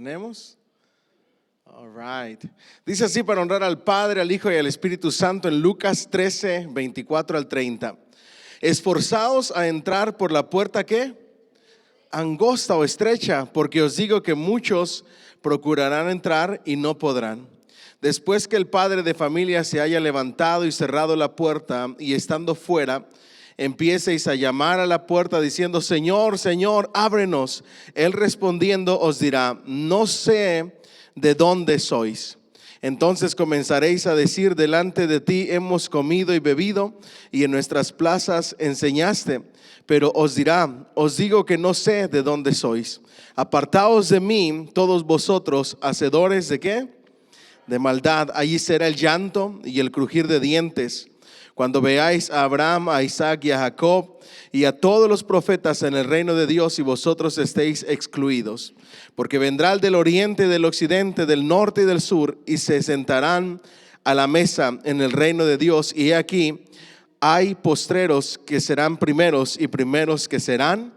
¿Tenemos? All right. Dice así para honrar al Padre, al Hijo y al Espíritu Santo en Lucas 13, 24 al 30. Esforzaos a entrar por la puerta ¿qué? Angosta o estrecha, porque os digo que muchos procurarán entrar y no podrán. Después que el padre de familia se haya levantado y cerrado la puerta y estando fuera, empieceis a llamar a la puerta diciendo: Señor, Señor, ábrenos. Él respondiendo os dirá: no sé de dónde sois. Entonces comenzaréis a decir: delante de ti hemos comido y bebido, y en nuestras plazas enseñaste. Pero os dirá: os digo que no sé de dónde sois. Apartaos de mí, todos vosotros, hacedores de ¿qué? De maldad. Allí será el llanto y el crujir de dientes, cuando veáis a Abraham, a Isaac y a Jacob y a todos los profetas en el reino de Dios, y vosotros estéis excluidos. Porque vendrá el del oriente, del occidente, del norte y del sur, y se sentarán a la mesa en el reino de Dios. Y he aquí, hay postreros que serán primeros, y primeros que serán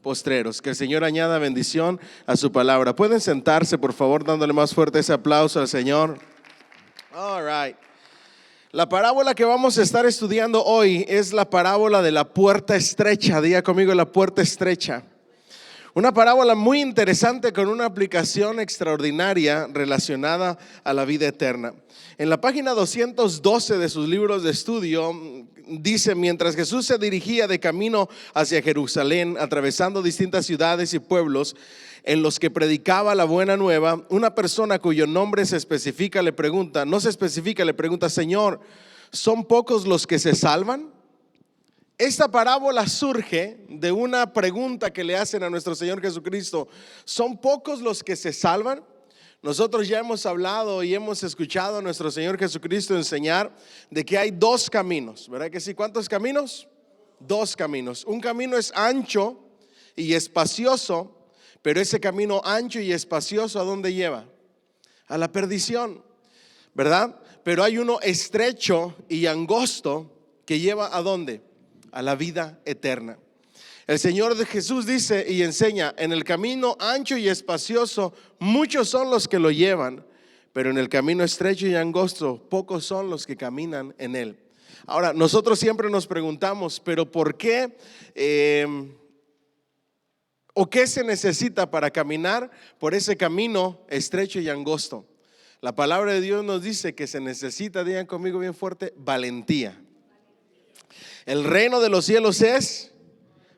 postreros. Que el Señor añada bendición a su palabra. Pueden sentarse, por favor, dándole más fuerte ese aplauso al Señor. All right. La parábola que vamos a estar estudiando hoy es la parábola de la puerta estrecha. Diga conmigo: la puerta estrecha. Una parábola muy interesante con una aplicación extraordinaria relacionada a la vida eterna. En la página 212 de sus libros de estudio dice: mientras Jesús se dirigía de camino hacia Jerusalén, atravesando distintas ciudades y pueblos en los que predicaba la buena nueva, una persona cuyo nombre se especifica le pregunta, Señor, ¿son pocos los que se salvan? Esta parábola surge de una pregunta que le hacen a nuestro Señor Jesucristo: ¿son pocos los que se salvan? Nosotros ya hemos hablado y hemos escuchado a nuestro Señor Jesucristo enseñar de que hay dos caminos, ¿verdad que sí? ¿Cuántos caminos? Dos caminos. Un camino es ancho y espacioso, pero ese camino ancho y espacioso, ¿a dónde lleva? A la perdición, ¿verdad? Pero hay uno estrecho y angosto que lleva ¿a dónde? A la vida eterna. El Señor de Jesús dice y enseña: en el camino ancho y espacioso muchos son los que lo llevan, pero en el camino estrecho y angosto pocos son los que caminan en él. Ahora, nosotros siempre nos preguntamos: ¿pero por qué? ¿O qué se necesita para caminar por ese camino estrecho y angosto? La palabra de Dios nos dice que se necesita, digan conmigo bien fuerte, valentía. El reino de los cielos es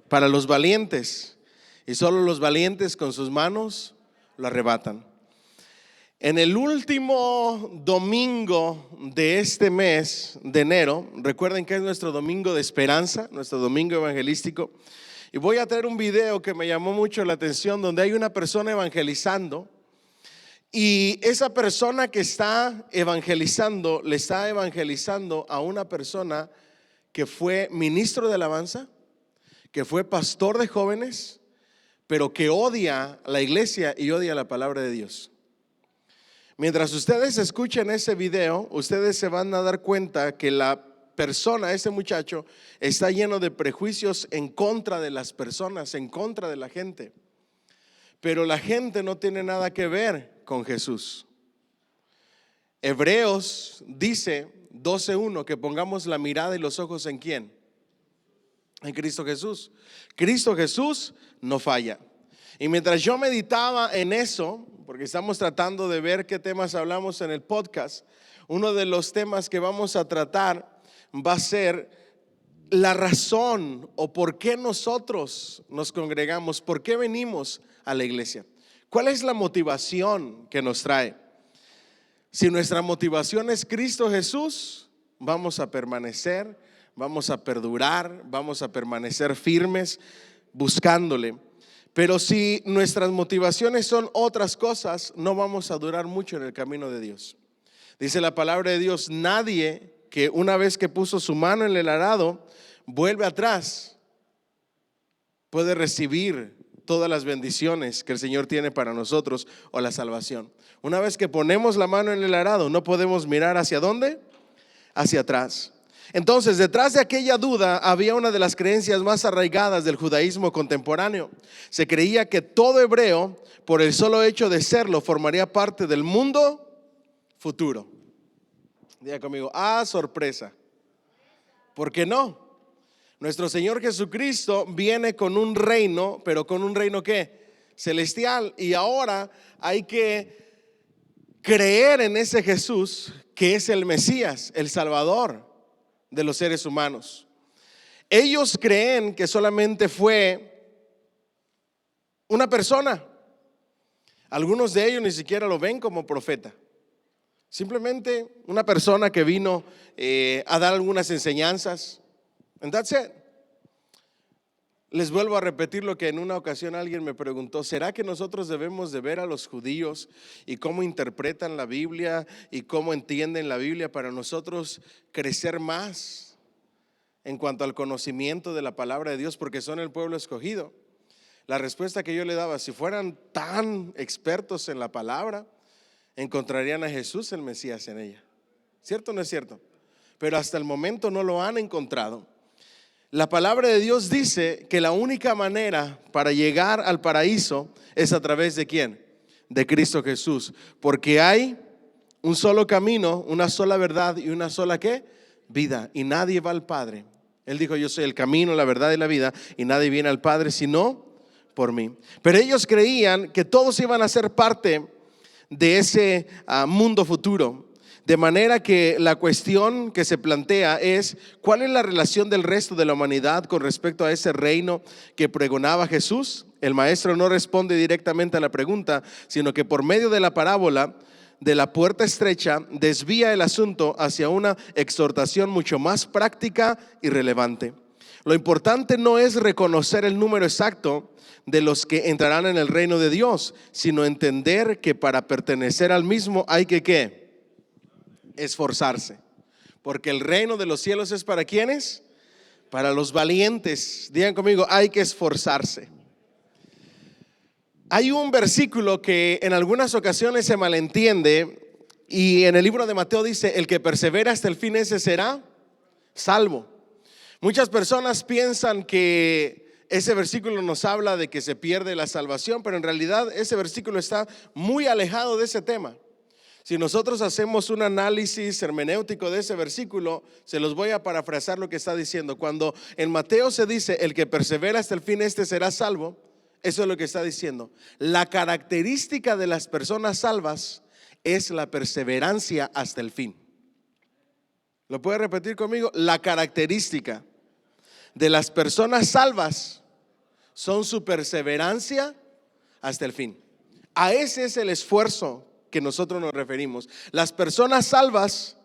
para los valientes, y solo los valientes con sus manos lo arrebatan. En el último domingo de este mes de enero, recuerden que es nuestro domingo de esperanza, nuestro domingo evangelístico, y voy a traer un video que me llamó mucho la atención, donde hay una persona evangelizando, y esa persona que está evangelizando le está evangelizando a una persona que fue ministro de alabanza, que fue pastor de jóvenes, pero que odia la iglesia y odia la palabra de Dios. Mientras ustedes escuchen ese video, ustedes se van a dar cuenta que la persona, ese muchacho, está lleno de prejuicios en contra de las personas, en contra de la gente. Pero la gente no tiene nada que ver con Jesús. Hebreos dice 12:1 que pongamos la mirada y los ojos ¿en quién? En Cristo Jesús. Cristo Jesús no falla. Y mientras yo meditaba en eso, porque estamos tratando de ver qué temas hablamos en el podcast, uno de los temas que vamos a tratar va a ser la razón o por qué nosotros nos congregamos, por qué venimos a la iglesia. ¿Cuál es la motivación que nos trae? Si nuestra motivación es Cristo Jesús, vamos a permanecer, vamos a perdurar, vamos a permanecer firmes buscándole. Pero si nuestras motivaciones son otras cosas, no vamos a durar mucho en el camino de Dios. Dice la palabra de Dios: nadie que una vez que puso su mano en el arado vuelve atrás puede recibir todas las bendiciones que el Señor tiene para nosotros o la salvación. Una vez que ponemos la mano en el arado, no podemos mirar hacia dónde, hacia atrás. Entonces, detrás de aquella duda había una de las creencias más arraigadas del judaísmo contemporáneo. Se creía que todo hebreo, por el solo hecho de serlo, formaría parte del mundo futuro. Diga conmigo, sorpresa. ¿Por qué no? Nuestro Señor Jesucristo viene con un reino, pero con un reino ¿qué? Celestial. Y ahora hay que creer en ese Jesús que es el Mesías, el Salvador de los seres humanos. Ellos creen que solamente fue una persona. Algunos de ellos ni siquiera lo ven como profeta. Simplemente una persona que vino a dar algunas enseñanzas. And that's it. Les vuelvo a repetir lo que en una ocasión alguien me preguntó: ¿será que nosotros debemos de ver a los judíos y cómo interpretan la Biblia y cómo entienden la Biblia para nosotros crecer más en cuanto al conocimiento de la palabra de Dios, porque son el pueblo escogido? La respuesta que yo le daba: si fueran tan expertos en la palabra, encontrarían a Jesús el Mesías en ella. ¿Cierto o no es cierto? Pero hasta el momento no lo han encontrado. La palabra de Dios dice que la única manera para llegar al paraíso es a través de ¿quién? De Cristo Jesús. Porque hay un solo camino, una sola verdad y una sola ¿qué? Vida. Y nadie va al Padre. Él dijo: yo soy el camino, la verdad y la vida, y nadie viene al Padre sino por mí. Pero ellos creían que todos iban a ser parte de ese mundo futuro. De manera que la cuestión que se plantea es: ¿cuál es la relación del resto de la humanidad con respecto a ese reino que pregonaba Jesús? El maestro no responde directamente a la pregunta, sino que por medio de la parábola de la puerta estrecha desvía el asunto hacia una exhortación mucho más práctica y relevante. Lo importante no es reconocer el número exacto de los que entrarán en el reino de Dios, sino entender que para pertenecer al mismo hay que ¿qué? Esforzarse. Porque el reino de los cielos es ¿para quiénes? Para los valientes. Digan conmigo: hay que esforzarse. Hay un versículo que en algunas ocasiones se malentiende, y en el libro de Mateo dice: el que persevera hasta el fin, ese será salvo. Muchas personas piensan que ese versículo nos habla de que se pierde la salvación, pero en realidad ese versículo está muy alejado de ese tema. Si nosotros hacemos un análisis hermenéutico de ese versículo, se los voy a parafrasear lo que está diciendo. Cuando en Mateo se dice: el que persevera hasta el fin, este será salvo, eso es lo que está diciendo. La característica de las personas salvas es la perseverancia hasta el fin. ¿Lo puede repetir conmigo? La característica de las personas salvas son su perseverancia hasta el fin. A ese es el esfuerzo que nosotros nos referimos. Las personas salvas,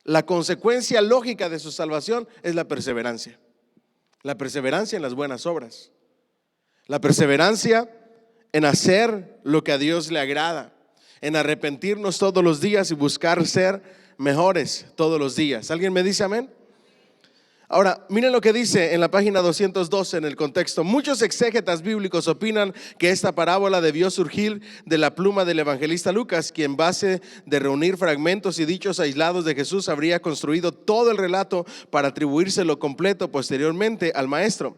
la consecuencia lógica de su salvación es la perseverancia. La perseverancia en las buenas obras. La perseverancia en hacer lo que a Dios le agrada. En arrepentirnos todos los días y buscar ser mejores todos los días. ¿Alguien me dice amén? Ahora, miren lo que dice en la página 212 en el contexto. Muchos exégetas bíblicos opinan que esta parábola debió surgir de la pluma del evangelista Lucas, quien, base de reunir fragmentos y dichos aislados de Jesús, habría construido todo el relato para atribuírselo completo posteriormente al maestro.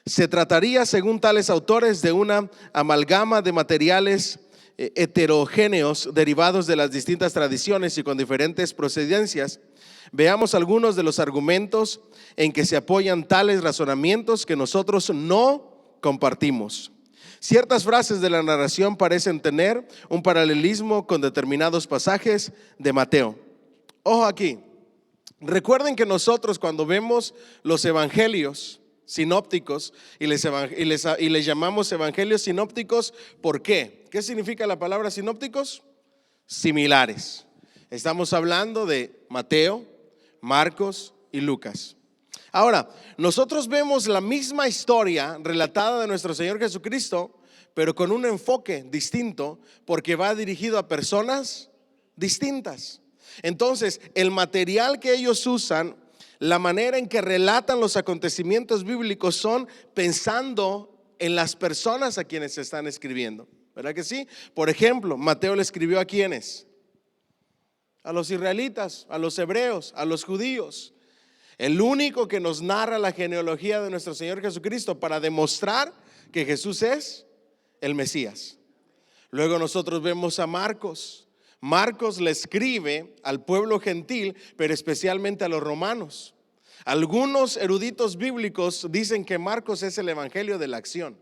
Se trataría, según tales autores, de una amalgama de materiales heterogéneos derivados de las distintas tradiciones y con diferentes procedencias. Veamos algunos de los argumentos en que se apoyan tales razonamientos que nosotros no compartimos. Ciertas frases de la narración parecen tener un paralelismo con determinados pasajes de Mateo. Ojo aquí, recuerden que nosotros, cuando vemos los evangelios sinópticos y les llamamos evangelios sinópticos, ¿por qué? ¿Qué significa la palabra sinópticos? Similares. Estamos hablando de Mateo, Marcos y Lucas. Ahora, nosotros vemos la misma historia relatada de nuestro Señor Jesucristo, pero con un enfoque distinto, porque va dirigido a personas distintas. Entonces, el material que ellos usan, la manera en que relatan los acontecimientos bíblicos, son pensando en las personas a quienes se están escribiendo. ¿Verdad que sí? Por ejemplo, Mateo le escribió ¿a quiénes? A los israelitas, a los hebreos, a los judíos. El único que nos narra la genealogía de nuestro Señor Jesucristo para demostrar que Jesús es el Mesías. Luego nosotros vemos a Marcos. Marcos le escribe al pueblo gentil, pero especialmente a los romanos. Algunos eruditos bíblicos dicen que Marcos es el evangelio de la acción,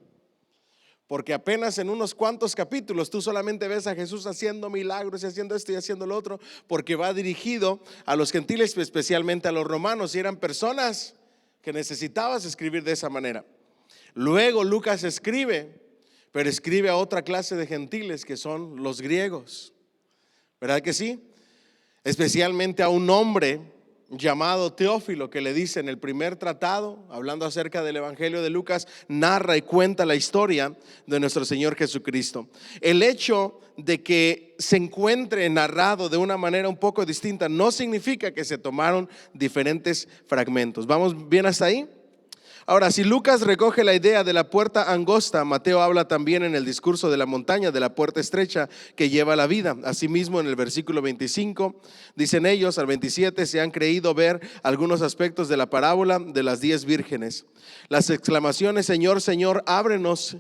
porque apenas en unos cuantos capítulos tú solamente ves a Jesús haciendo milagros y haciendo esto y haciendo lo otro, porque va dirigido a los gentiles, especialmente a los romanos, y eran personas que necesitabas escribir de esa manera. Luego Lucas escribe, pero escribe a otra clase de gentiles que son los griegos, ¿verdad que sí? Especialmente a un hombre llamado Teófilo, que le dice en el primer tratado, hablando acerca del evangelio de Lucas, narra y cuenta la historia de nuestro Señor Jesucristo. El hecho de que se encuentre narrado de una manera un poco distinta no significa que se tomaron diferentes fragmentos. ¿Vamos bien hasta ahí? Ahora, si Lucas recoge la idea de la puerta angosta, Mateo habla también en el discurso de la montaña de la puerta estrecha que lleva a la vida. Asimismo, en el versículo 25, dicen ellos, al 27, se han creído ver algunos aspectos de la parábola de las 10 vírgenes. Las exclamaciones, Señor, Señor, ábrenos,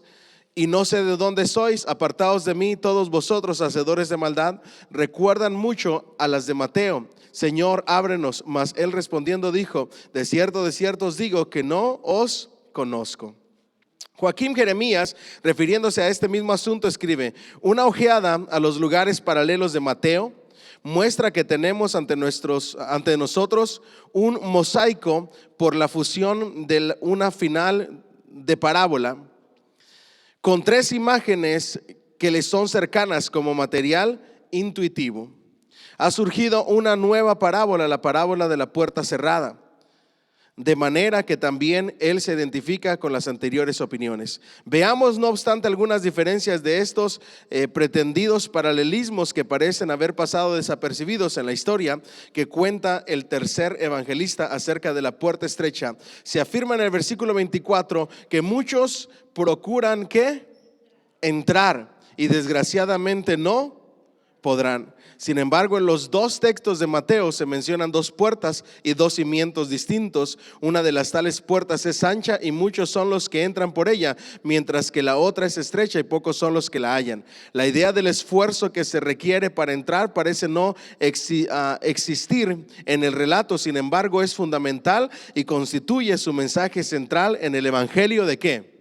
y no sé de dónde sois, apartaos de mí todos vosotros hacedores de maldad, recuerdan mucho a las de Mateo. Señor, ábrenos. Mas él respondiendo dijo, de cierto os digo que no os conozco. Joaquín Jeremías, refiriéndose a este mismo asunto, escribe: una ojeada a los lugares paralelos de Mateo muestra que tenemos ante nosotros un mosaico por la fusión de una final de parábola con 3 imágenes que le son cercanas como material intuitivo. Ha surgido una nueva parábola, la parábola de la puerta cerrada, de manera que también él se identifica con las anteriores opiniones. Veamos, no obstante, algunas diferencias de estos pretendidos paralelismos que parecen haber pasado desapercibidos en la historia que cuenta el tercer evangelista acerca de la puerta estrecha. Se afirma en el versículo 24 que muchos procuran ¿qué? Entrar, y desgraciadamente no podrán. Sin embargo, en los 2 textos de Mateo se mencionan 2 puertas y 2 cimientos distintos. Una de las tales puertas es ancha y muchos son los que entran por ella, mientras que la otra es estrecha y pocos son los que la hallan. La idea del esfuerzo que se requiere para entrar parece no existir en el relato. Sin embargo, es fundamental y constituye su mensaje central en el evangelio de ¿qué?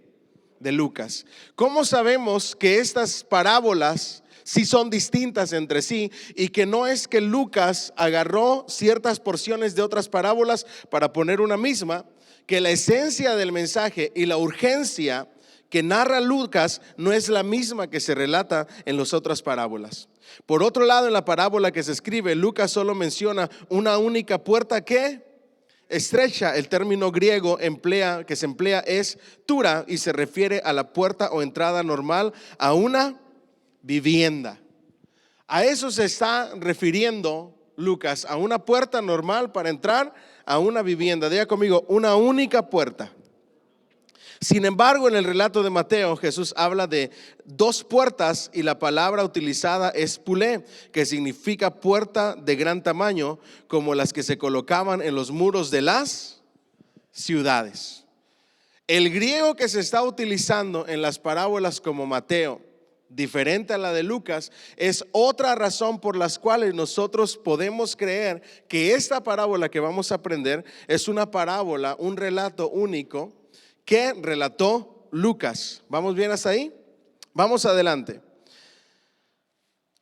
De Lucas. ¿Cómo sabemos que estas parábolas sí son distintas entre sí y que no es que Lucas agarró ciertas porciones de otras parábolas para poner una misma? Que la esencia del mensaje y la urgencia que narra Lucas no es la misma que se relata en las otras parábolas. Por otro lado, en la parábola que se escribe, Lucas solo menciona una única puerta que estrecha. El término griego que se emplea es tura y se refiere a la puerta o entrada normal a una vivienda. A eso se está refiriendo Lucas, a una puerta normal para entrar a una vivienda. Diga conmigo, una única puerta. Sin embargo, en el relato de Mateo, Jesús habla de 2 puertas y la palabra utilizada es pulé, que significa puerta de gran tamaño, como las que se colocaban en los muros de las ciudades. El griego que se está utilizando en las parábolas como Mateo, diferente a la de Lucas, es otra razón por las cuales nosotros podemos creer que esta parábola que vamos a aprender es una parábola, un relato único que relató Lucas. ¿Vamos bien hasta ahí? Vamos adelante.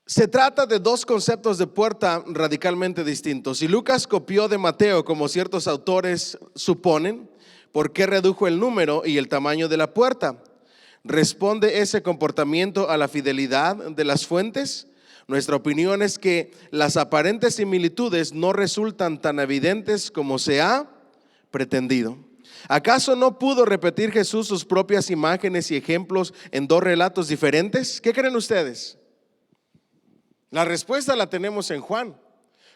Se trata de 2 conceptos de puerta radicalmente distintos. Si Lucas copió de Mateo, como ciertos autores suponen, ¿por qué redujo el número y el tamaño de la puerta? ¿Responde ese comportamiento a la fidelidad de las fuentes? Nuestra opinión es que las aparentes similitudes no resultan tan evidentes como se ha pretendido. ¿Acaso no pudo repetir Jesús sus propias imágenes y ejemplos en 2 relatos diferentes? ¿Qué creen ustedes? La respuesta la tenemos en Juan.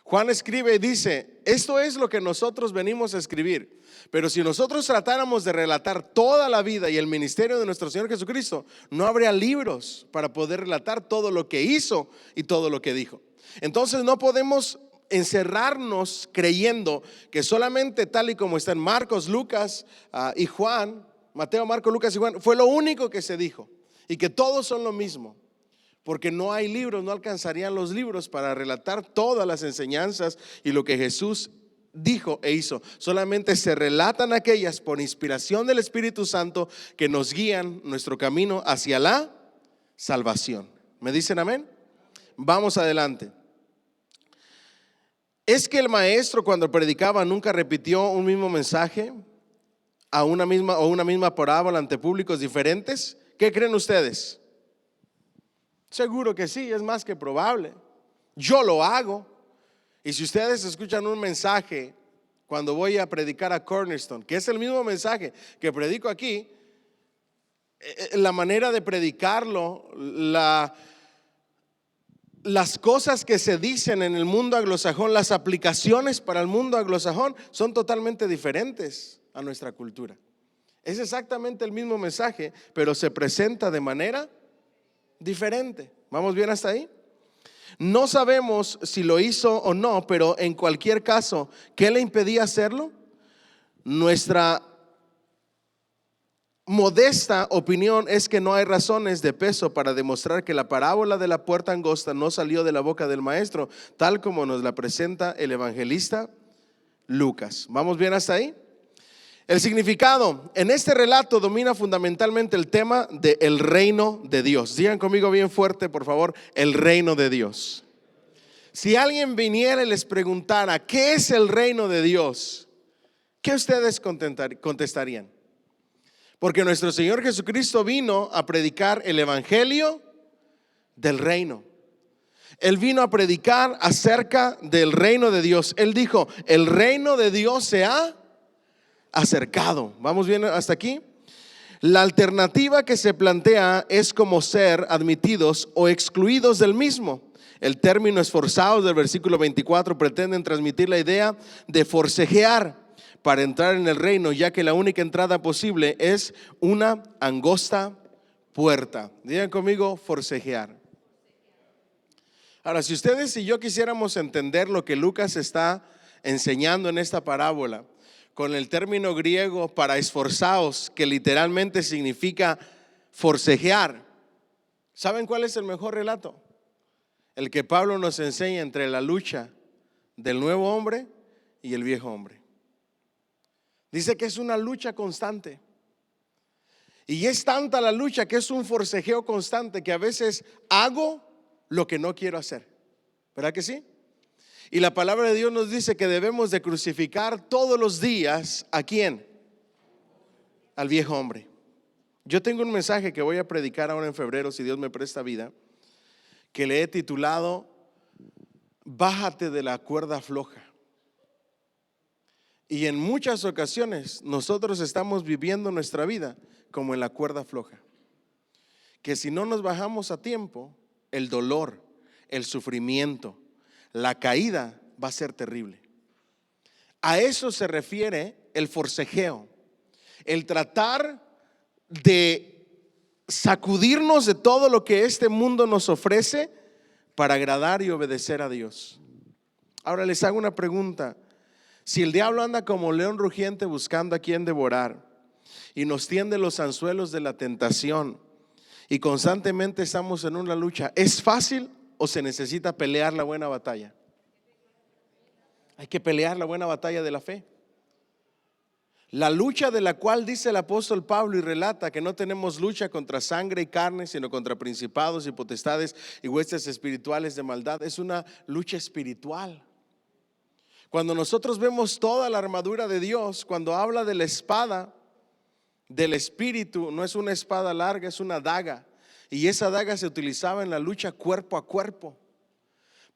Juan escribe y dice: esto es lo que nosotros venimos a escribir. Pero si nosotros tratáramos de relatar toda la vida y el ministerio de nuestro Señor Jesucristo, no habría libros para poder relatar todo lo que hizo y todo lo que dijo. Entonces no podemos encerrarnos creyendo que solamente tal y como está en Marcos, Lucas y Juan, Mateo, Marcos, Lucas y Juan, fue lo único que se dijo, y que todos son lo mismo. Porque no hay libros, no alcanzarían los libros para relatar todas las enseñanzas y lo que Jesús dijo e hizo. Solamente se relatan aquellas por inspiración del Espíritu Santo que nos guían nuestro camino hacia la salvación. ¿Me dicen amén? Vamos adelante. ¿Es que el maestro cuando predicaba nunca repitió un mismo mensaje a una misma parábola ante públicos diferentes? ¿Qué creen ustedes? Seguro que sí, es más que probable. Yo lo hago. Y si ustedes escuchan un mensaje cuando voy a predicar a Cornerstone, que es el mismo mensaje que predico aquí, la manera de predicarlo, las cosas que se dicen en el mundo anglosajón, las aplicaciones para el mundo anglosajón son totalmente diferentes a nuestra cultura. Es exactamente el mismo mensaje, pero se presenta de manera diferente. ¿Vamos bien hasta ahí? No sabemos si lo hizo o no, pero en cualquier caso, ¿qué le impedía hacerlo? Nuestra modesta opinión es que no hay razones de peso para demostrar que la parábola de la puerta angosta no salió de la boca del maestro, tal como nos la presenta el evangelista Lucas. ¿Vamos bien hasta ahí? El significado en este relato domina fundamentalmente el tema del reino de Dios. Digan conmigo bien fuerte, por favor, el reino de Dios. Si alguien viniera y les preguntara ¿qué es el reino de Dios?, ¿qué ustedes contestarían? Porque nuestro Señor Jesucristo vino a predicar el evangelio del reino. Él vino a predicar acerca del reino de Dios. Él dijo, el reino de Dios se ha acercado. ¿Vamos bien hasta aquí? La alternativa que se plantea es como ser admitidos o excluidos del mismo. El término esforzados del versículo 24 pretenden transmitir la idea de forcejear para entrar en el reino, ya que la única entrada posible es una angosta puerta. Digan conmigo, forcejear. Ahora, si ustedes y yo quisiéramos entender lo que Lucas está enseñando en esta parábola, con el término griego para esforzaos, que literalmente significa forcejear, ¿saben cuál es el mejor relato? El que Pablo nos enseña entre la lucha del nuevo hombre y el viejo hombre. Dice que es una lucha constante. Y es tanta la lucha que es un forcejeo constante que a veces hago lo que no quiero hacer. ¿Verdad que sí? Y la palabra de Dios nos dice que debemos de crucificar todos los días ¿a quién? Al viejo hombre. Yo tengo un mensaje que voy a predicar ahora en febrero, si Dios me presta vida, que le he titulado Bájate de la cuerda floja. Y en muchas ocasiones nosotros estamos viviendo nuestra vida como en la cuerda floja, que si no nos bajamos a tiempo, el dolor, el sufrimiento, la caída va a ser terrible. A eso se refiere el forcejeo, el tratar de sacudirnos de todo lo que este mundo nos ofrece para agradar y obedecer a Dios. Ahora les hago una pregunta. Si el diablo anda como león rugiente buscando a quien devorar y nos tiende los anzuelos de la tentación y constantemente estamos en una lucha, ¿es fácil o se necesita pelear la buena batalla? Hay que pelear la buena batalla de la fe. La lucha de la cual dice el apóstol Pablo y relata que no tenemos lucha contra sangre y carne, sino contra principados y potestades y huestes espirituales de maldad, es una lucha espiritual. Cuando nosotros vemos toda la armadura de Dios, cuando habla de la espada del espíritu, no es una espada larga, es una daga. Y esa daga se utilizaba en la lucha cuerpo a cuerpo.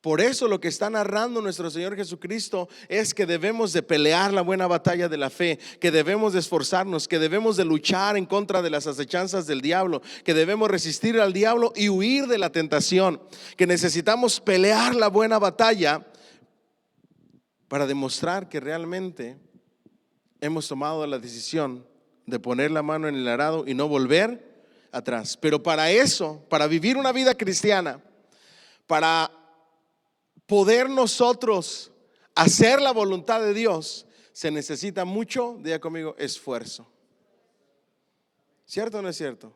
Por eso lo que está narrando nuestro Señor Jesucristo es que debemos de pelear la buena batalla de la fe, que debemos de esforzarnos, que debemos de luchar en contra de las acechanzas del diablo, que debemos resistir al diablo y huir de la tentación, que necesitamos pelear la buena batalla para demostrar que realmente hemos tomado la decisión de poner la mano en el arado y no volver atrás. Pero para eso, para vivir una vida cristiana, para poder nosotros hacer la voluntad de Dios, se necesita mucho, diga conmigo, esfuerzo. ¿Cierto o no es cierto?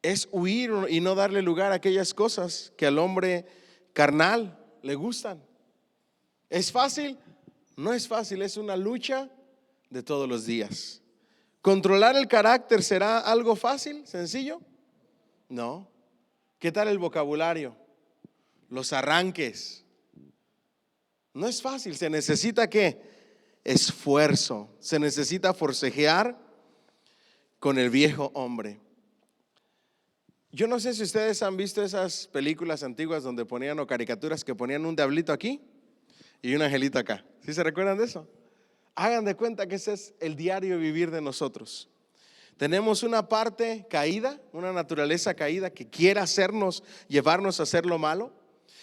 Es huir y no darle lugar a aquellas cosas que al hombre carnal le gustan. ¿Es fácil? No es fácil, es una lucha de todos los días. ¿Controlar el carácter será algo fácil, sencillo? No. ¿Qué tal el vocabulario? Los arranques. No es fácil, se necesita ¿qué? Esfuerzo. Se necesita forcejear con el viejo hombre. Yo no sé si ustedes han visto esas películas antiguas donde ponían, o caricaturas que ponían un diablito aquí y un angelito acá. ¿Sí se recuerdan de eso? Hagan de cuenta que ese es el diario vivir de nosotros. Tenemos una parte caída, una naturaleza caída que quiere llevarnos a hacer lo malo.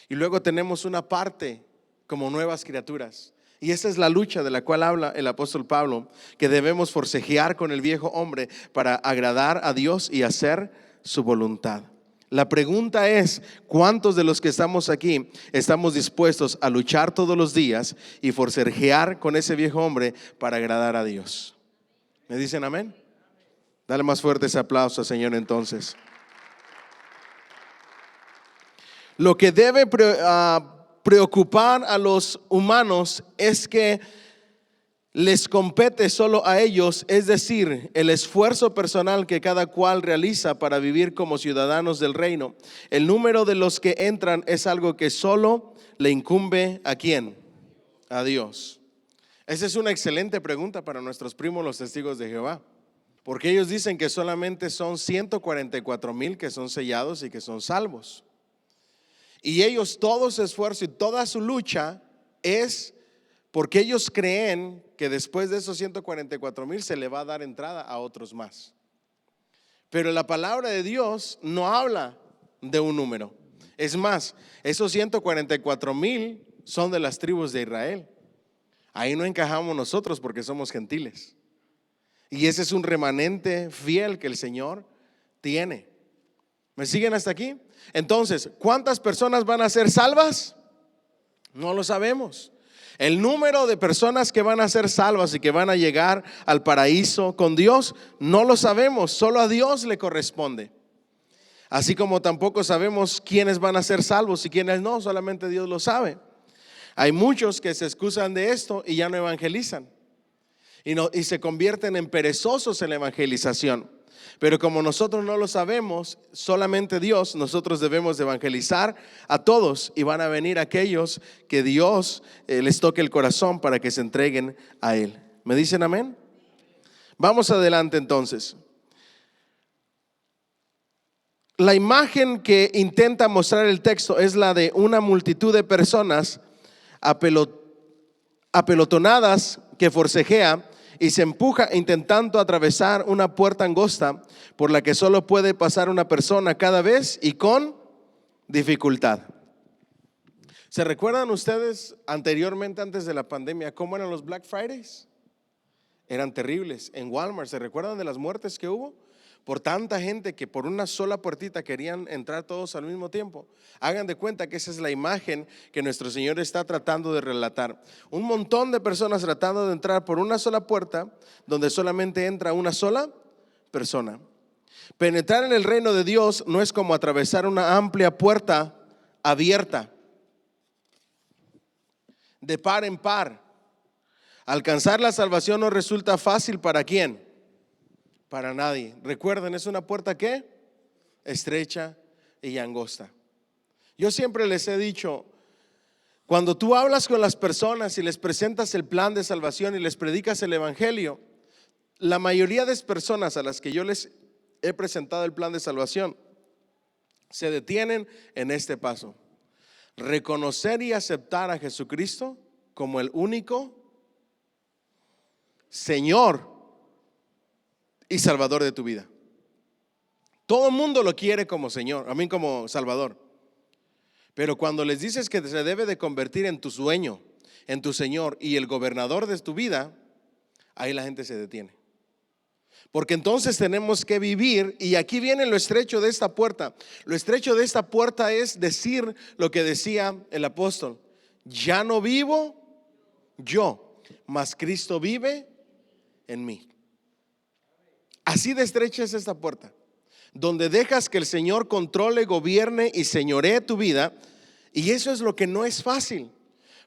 Y luego tenemos una parte como nuevas criaturas. Y esa es la lucha de la cual habla el apóstol Pablo, que debemos forcejear con el viejo hombre para agradar a Dios y hacer su voluntad. La pregunta es, ¿cuántos de los que estamos aquí estamos dispuestos a luchar todos los días y forcejear con ese viejo hombre para agradar a Dios? ¿Me dicen amén? Dale más fuerte ese aplauso, Señor, entonces. Lo que debe preocupar a los humanos es que les compete solo a ellos, es decir, el esfuerzo personal que cada cual realiza para vivir como ciudadanos del reino. El número de los que entran es algo que solo le incumbe ¿a quién? A Dios. Esa es una excelente pregunta para nuestros primos los testigos de Jehová, porque ellos dicen que solamente son 144,000 que son sellados y que son salvos. Y ellos todo su esfuerzo y toda su lucha es porque ellos creen que después de esos 144,000 se le va a dar entrada a otros más. Pero la palabra de Dios no habla de un número. Es más, esos 144,000 son de las tribus de Israel. Ahí no encajamos nosotros porque somos gentiles. Y ese es un remanente fiel que el Señor tiene. ¿Me siguen hasta aquí? Entonces, ¿cuántas personas van a ser salvas? No lo sabemos. El número de personas que van a ser salvas y que van a llegar al paraíso con Dios, no lo sabemos, solo a Dios le corresponde. Así como tampoco sabemos quiénes van a ser salvos y quiénes no, solamente Dios lo sabe. Hay muchos que se excusan de esto y ya no evangelizan y se convierten en perezosos en la evangelización. Pero como nosotros no lo sabemos, solamente Dios, nosotros debemos evangelizar a todos y van a venir aquellos que Dios les toque el corazón para que se entreguen a Él. ¿Me dicen amén? Vamos adelante entonces. La imagen que intenta mostrar el texto es la de una multitud de personas apelotonadas que forcejea y se empuja intentando atravesar una puerta angosta por la que solo puede pasar una persona cada vez y con dificultad. ¿Se recuerdan ustedes anteriormente, antes de la pandemia, cómo eran los Black Fridays? Eran terribles. En Walmart, ¿se recuerdan de las muertes que hubo? Por tanta gente que por una sola puertita querían entrar todos al mismo tiempo. Hagan de cuenta que esa es la imagen que nuestro Señor está tratando de relatar. Un montón de personas tratando de entrar por una sola puerta donde solamente entra una sola persona. Penetrar en el reino de Dios no es como atravesar una amplia puerta abierta de par en par. Alcanzar la salvación no resulta fácil. ¿Para quién? Para nadie. Recuerden, es una puerta ¿qué? Estrecha y angosta. Yo siempre les he dicho, cuando tú hablas con las personas y les presentas el plan de salvación y les predicas el evangelio, la mayoría de personas a las que yo les he presentado el plan de salvación se detienen en este paso: reconocer y aceptar a Jesucristo como el único Señor y Salvador de tu vida. Todo el mundo lo quiere como Señor, a mí como Salvador. Pero cuando les dices que se debe de convertir en tu dueño, en tu Señor y el gobernador de tu vida, ahí la gente se detiene. Porque entonces tenemos que vivir, y aquí viene lo estrecho de esta puerta. Lo estrecho de esta puerta es decir lo que decía el apóstol: ya no vivo yo, mas Cristo vive en mí. Así de estrecha es esta puerta, donde dejas que el Señor controle, gobierne y señoree tu vida. Y eso es lo que no es fácil,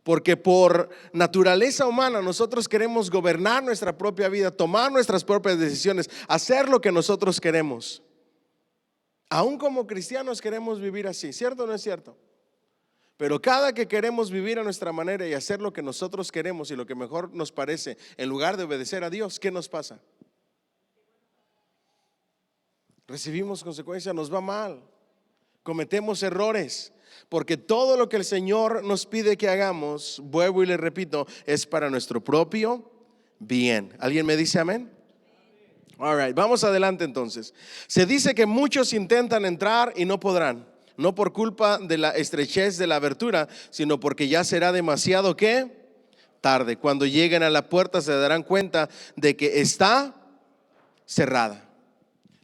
porque por naturaleza humana nosotros queremos gobernar nuestra propia vida, tomar nuestras propias decisiones, hacer lo que nosotros queremos. Aún como cristianos queremos vivir así, ¿cierto o no es cierto? Pero cada que queremos vivir a nuestra manera y hacer lo que nosotros queremos y lo que mejor nos parece, en lugar de obedecer a Dios, ¿qué nos pasa? Recibimos consecuencias, nos va mal, cometemos errores, porque todo lo que el Señor nos pide que hagamos, vuelvo y le repito, es para nuestro propio bien. ¿Alguien me dice amén? All right, vamos adelante entonces. Se dice que muchos intentan entrar y no podrán, no por culpa de la estrechez de la abertura, sino porque ya será demasiado ¿qué? Tarde. Cuando lleguen a la puerta se darán cuenta de que está cerrada.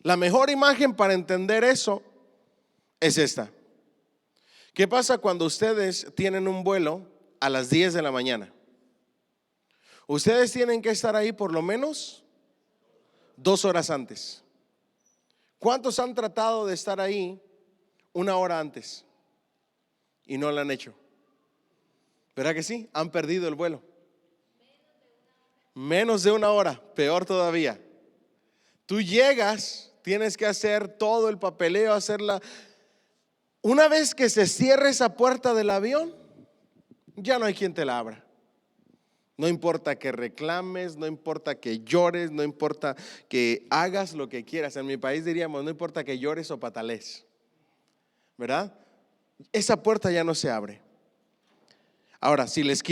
La mejor imagen para entender eso es esta. ¿Qué pasa cuando ustedes tienen un vuelo a las 10 de la mañana? Ustedes tienen que estar ahí por lo menos 2 horas antes. ¿Cuántos han tratado de estar ahí 1 hora antes y no lo han hecho? ¿Verdad que sí? Han perdido el vuelo. Menos de 1 hora, peor todavía. Tú llegas, tienes que hacer todo el papeleo, hacerla. Una vez que se cierre esa puerta del avión, ya no hay quien te la abra. No importa que reclames, no importa que llores, no importa que hagas lo que quieras. En mi país diríamos, no importa que llores o patales, ¿verdad? Esa puerta ya no se abre. Ahora, si les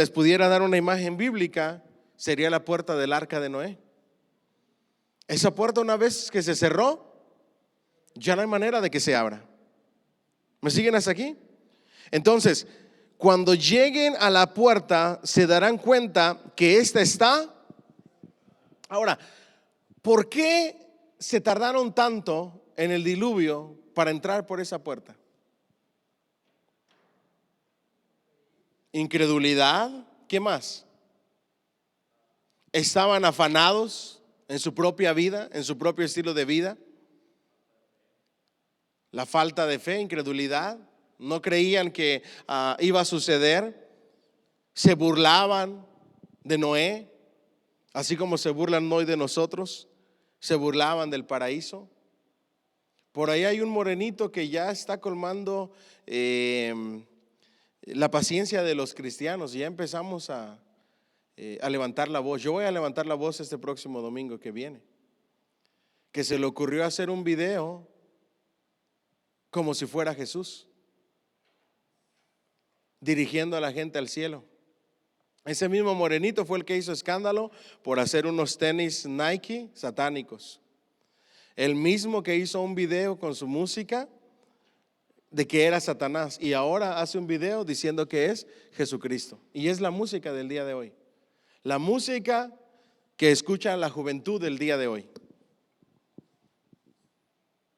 pudiera dar una imagen bíblica, sería la puerta del arca de Noé. Esa puerta, una vez que se cerró, ya no hay manera de que se abra. ¿Me siguen hasta aquí? Entonces, cuando lleguen a la puerta, se darán cuenta que esta está. Ahora, ¿por qué se tardaron tanto en el diluvio para entrar por esa puerta? Incredulidad. ¿Qué más? Estaban afanados en su propia vida, en su propio estilo de vida. La falta de fe, incredulidad. No creían que iba a suceder. Se burlaban de Noé, así como se burlan hoy de nosotros. Se burlaban del paraíso. Por ahí hay un morenito que ya está colmando la paciencia de los cristianos. Ya empezamos a levantar la voz. Yo voy a levantar la voz este próximo domingo que viene. Que se le ocurrió hacer un video como si fuera Jesús, dirigiendo a la gente al cielo. Ese mismo morenito fue el que hizo escándalo por hacer unos tenis Nike satánicos. El mismo que hizo un video con su música de que era Satanás, y ahora hace un video diciendo que es Jesucristo. Y es la música del día de hoy. La música que escucha la juventud del día de hoy.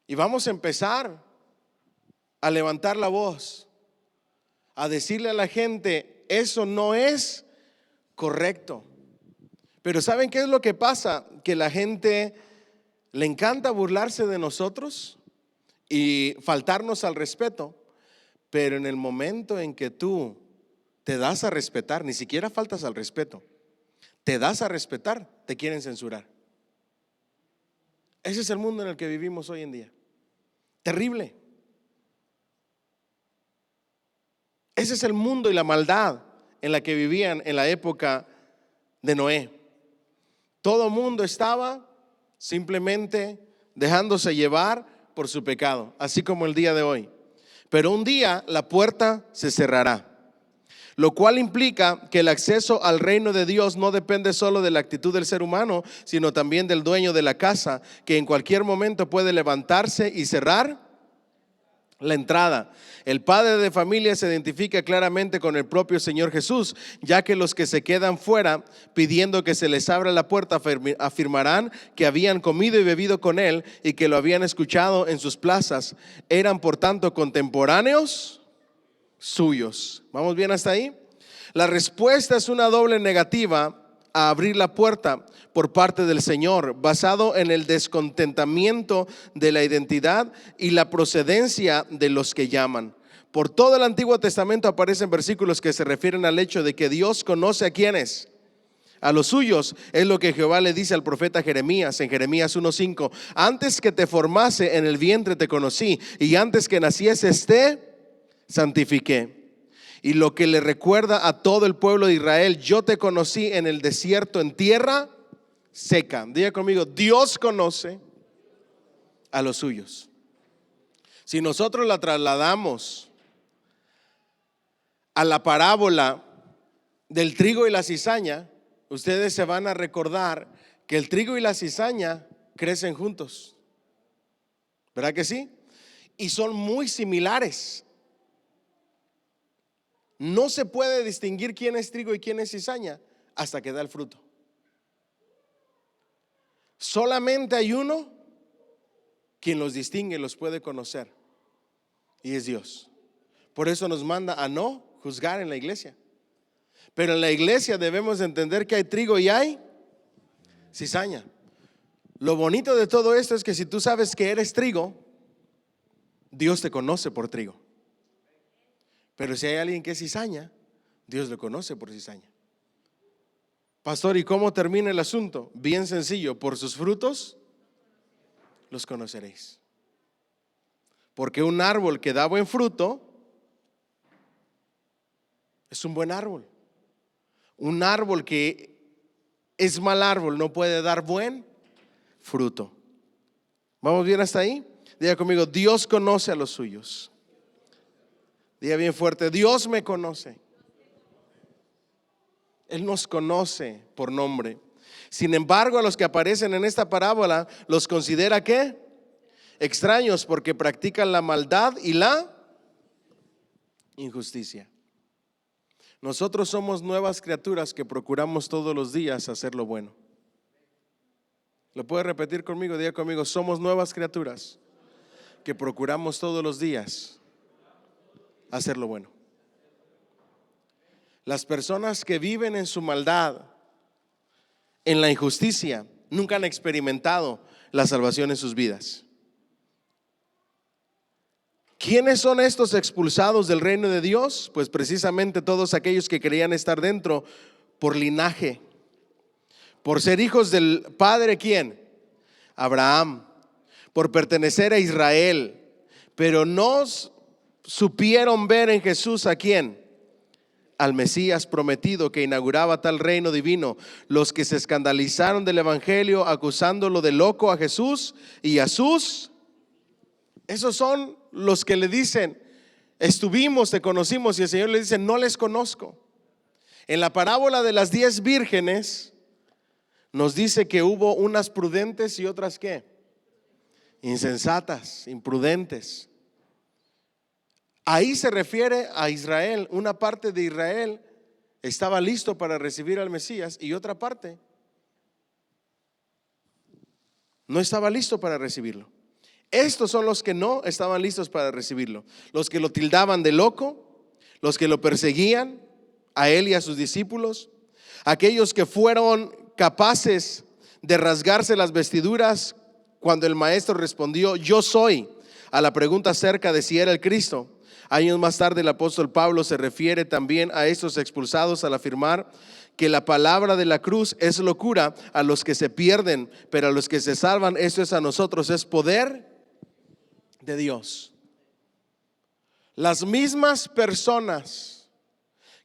Y vamos a empezar a levantar la voz, a decirle a la gente, eso no es correcto. Pero ¿saben qué es lo que pasa? Que la gente le encanta burlarse de nosotros y faltarnos al respeto, pero en el momento en que tú te das a respetar, ni siquiera faltas al respeto, te das a respetar, te quieren censurar. Ese es el mundo en el que vivimos hoy en día. Terrible. Ese es el mundo y la maldad en la que vivían en la época de Noé. Todo el mundo estaba simplemente dejándose llevar por su pecado, así como el día de hoy. Pero un día la puerta se cerrará, lo cual implica que el acceso al reino de Dios no depende solo de la actitud del ser humano, sino también del dueño de la casa, que en cualquier momento puede levantarse y cerrar La entrada. El padre de familia se identifica claramente con el propio Señor Jesús, ya que los que se quedan fuera pidiendo que se les abra la puerta afirmarán que habían comido y bebido con él y que lo habían escuchado en sus plazas. Eran por tanto contemporáneos suyos. ¿Vamos bien hasta ahí? La respuesta es una doble negativa a abrir la puerta por parte del Señor, basado en el descontentamiento de la identidad y la procedencia de los que llaman. Por todo el Antiguo Testamento aparecen versículos que se refieren al hecho de que Dios conoce a quienes, a los suyos. Es lo que Jehová le dice al profeta Jeremías en Jeremías 1:5: antes que te formase en el vientre te conocí, y antes que nacieses te santifiqué. Y lo que le recuerda a todo el pueblo de Israel: yo te conocí en el desierto, en tierra seca. Diga conmigo: Dios conoce a los suyos. Si nosotros la trasladamos a la parábola del trigo y la cizaña, ustedes se van a recordar que el trigo y la cizaña crecen juntos, ¿verdad que sí? Y son muy similares. No se puede distinguir quién es trigo y quién es cizaña hasta que da el fruto. Solamente hay uno quien los distingue, los puede conocer, y es Dios. Por eso nos manda a no juzgar en la iglesia. Pero en la iglesia debemos entender que hay trigo y hay cizaña. Lo bonito de todo esto es que si tú sabes que eres trigo, Dios te conoce por trigo. Pero si hay alguien que es cizaña, Dios lo conoce por cizaña. Pastor, ¿y cómo termina el asunto? Bien sencillo: por sus frutos los conoceréis. Porque un árbol que da buen fruto es un buen árbol. Un árbol que es mal árbol no puede dar buen fruto. ¿Vamos bien hasta ahí? Diga conmigo: Dios conoce a los suyos. Diga bien fuerte: Dios me conoce. Él nos conoce por nombre. Sin embargo, a los que aparecen en esta parábola los considera ¿qué? Extraños, porque practican la maldad y la injusticia. Nosotros somos nuevas criaturas que procuramos todos los días hacer lo bueno. ¿Lo puede repetir conmigo? Diga conmigo: somos nuevas criaturas que procuramos todos los días hacer lo bueno. Las personas que viven en su maldad, en la injusticia, nunca han experimentado la salvación en sus vidas. ¿Quiénes son estos expulsados del reino de Dios? Pues precisamente todos aquellos que querían estar dentro por linaje, por ser hijos del padre, ¿quién? Abraham, por pertenecer a Israel, pero no supieron ver en Jesús ¿a quién? Al Mesías prometido que inauguraba tal reino divino. Los que se escandalizaron del evangelio acusándolo de loco a Jesús y a sus, esos son los que le dicen: estuvimos, te conocimos, y el Señor le dice: no les conozco. En la parábola de las 10 vírgenes nos dice que hubo unas prudentes y otras ¿qué? Insensatas, imprudentes. Ahí se refiere a Israel. Una parte de Israel estaba listo para recibir al Mesías y otra parte no estaba listo para recibirlo. Estos son los que no estaban listos para recibirlo: los que lo tildaban de loco, los que lo perseguían a él y a sus discípulos, aquellos que fueron capaces de rasgarse las vestiduras cuando el maestro respondió: yo soy, a la pregunta acerca de si era el Cristo. Años más tarde el apóstol Pablo se refiere también a estos expulsados al afirmar que la palabra de la cruz es locura a los que se pierden, pero a los que se salvan, esto es a nosotros, es poder de Dios. Las mismas personas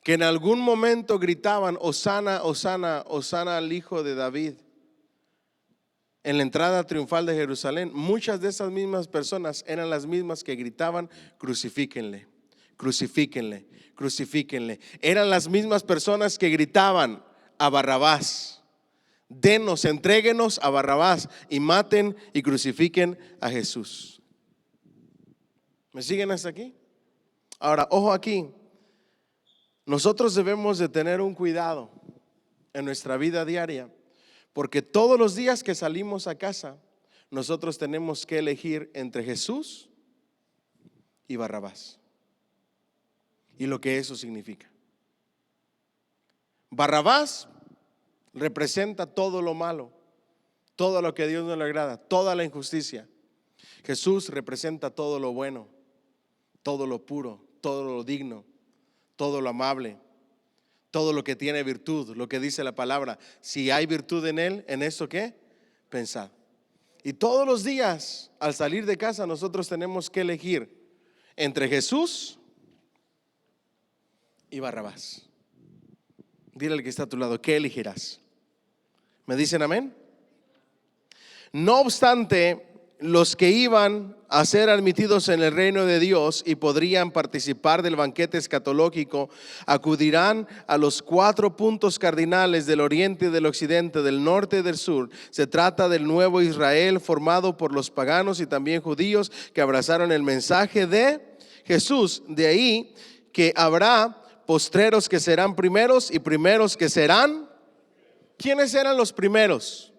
que en algún momento gritaban: Hosana, Hosana, Hosana al Hijo de David, en la entrada triunfal de Jerusalén, muchas de esas mismas personas eran las mismas que gritaban: crucifíquenle, crucifíquenle, crucifíquenle. Eran las mismas personas que gritaban a Barrabás: denos, entréguenos a Barrabás y maten y crucifiquen a Jesús. ¿Me siguen hasta aquí? Ahora, ojo aquí. Nosotros debemos de tener un cuidado en nuestra vida diaria, porque todos los días que salimos a casa, nosotros tenemos que elegir entre Jesús y Barrabás. Y lo que eso significa. Barrabás representa todo lo malo, todo lo que a Dios no le agrada, toda la injusticia. Jesús representa todo lo bueno, todo lo puro, todo lo digno, todo lo amable, todo lo que tiene virtud, lo que dice la palabra. Si hay virtud en él, ¿en esto qué? Pensad. Y todos los días al salir de casa nosotros tenemos que elegir entre Jesús y Barrabás. Dile al que está a tu lado, ¿qué elegirás? ¿Me dicen amén? No obstante, los que iban a ser admitidos en el reino de Dios y podrían participar del banquete escatológico, acudirán a los 4 puntos cardinales del oriente y del occidente, del norte y del sur. Se trata del nuevo Israel formado por los paganos y también judíos que abrazaron el mensaje de Jesús. De ahí que habrá postreros que serán primeros y primeros que serán. ¿Quiénes eran los primeros?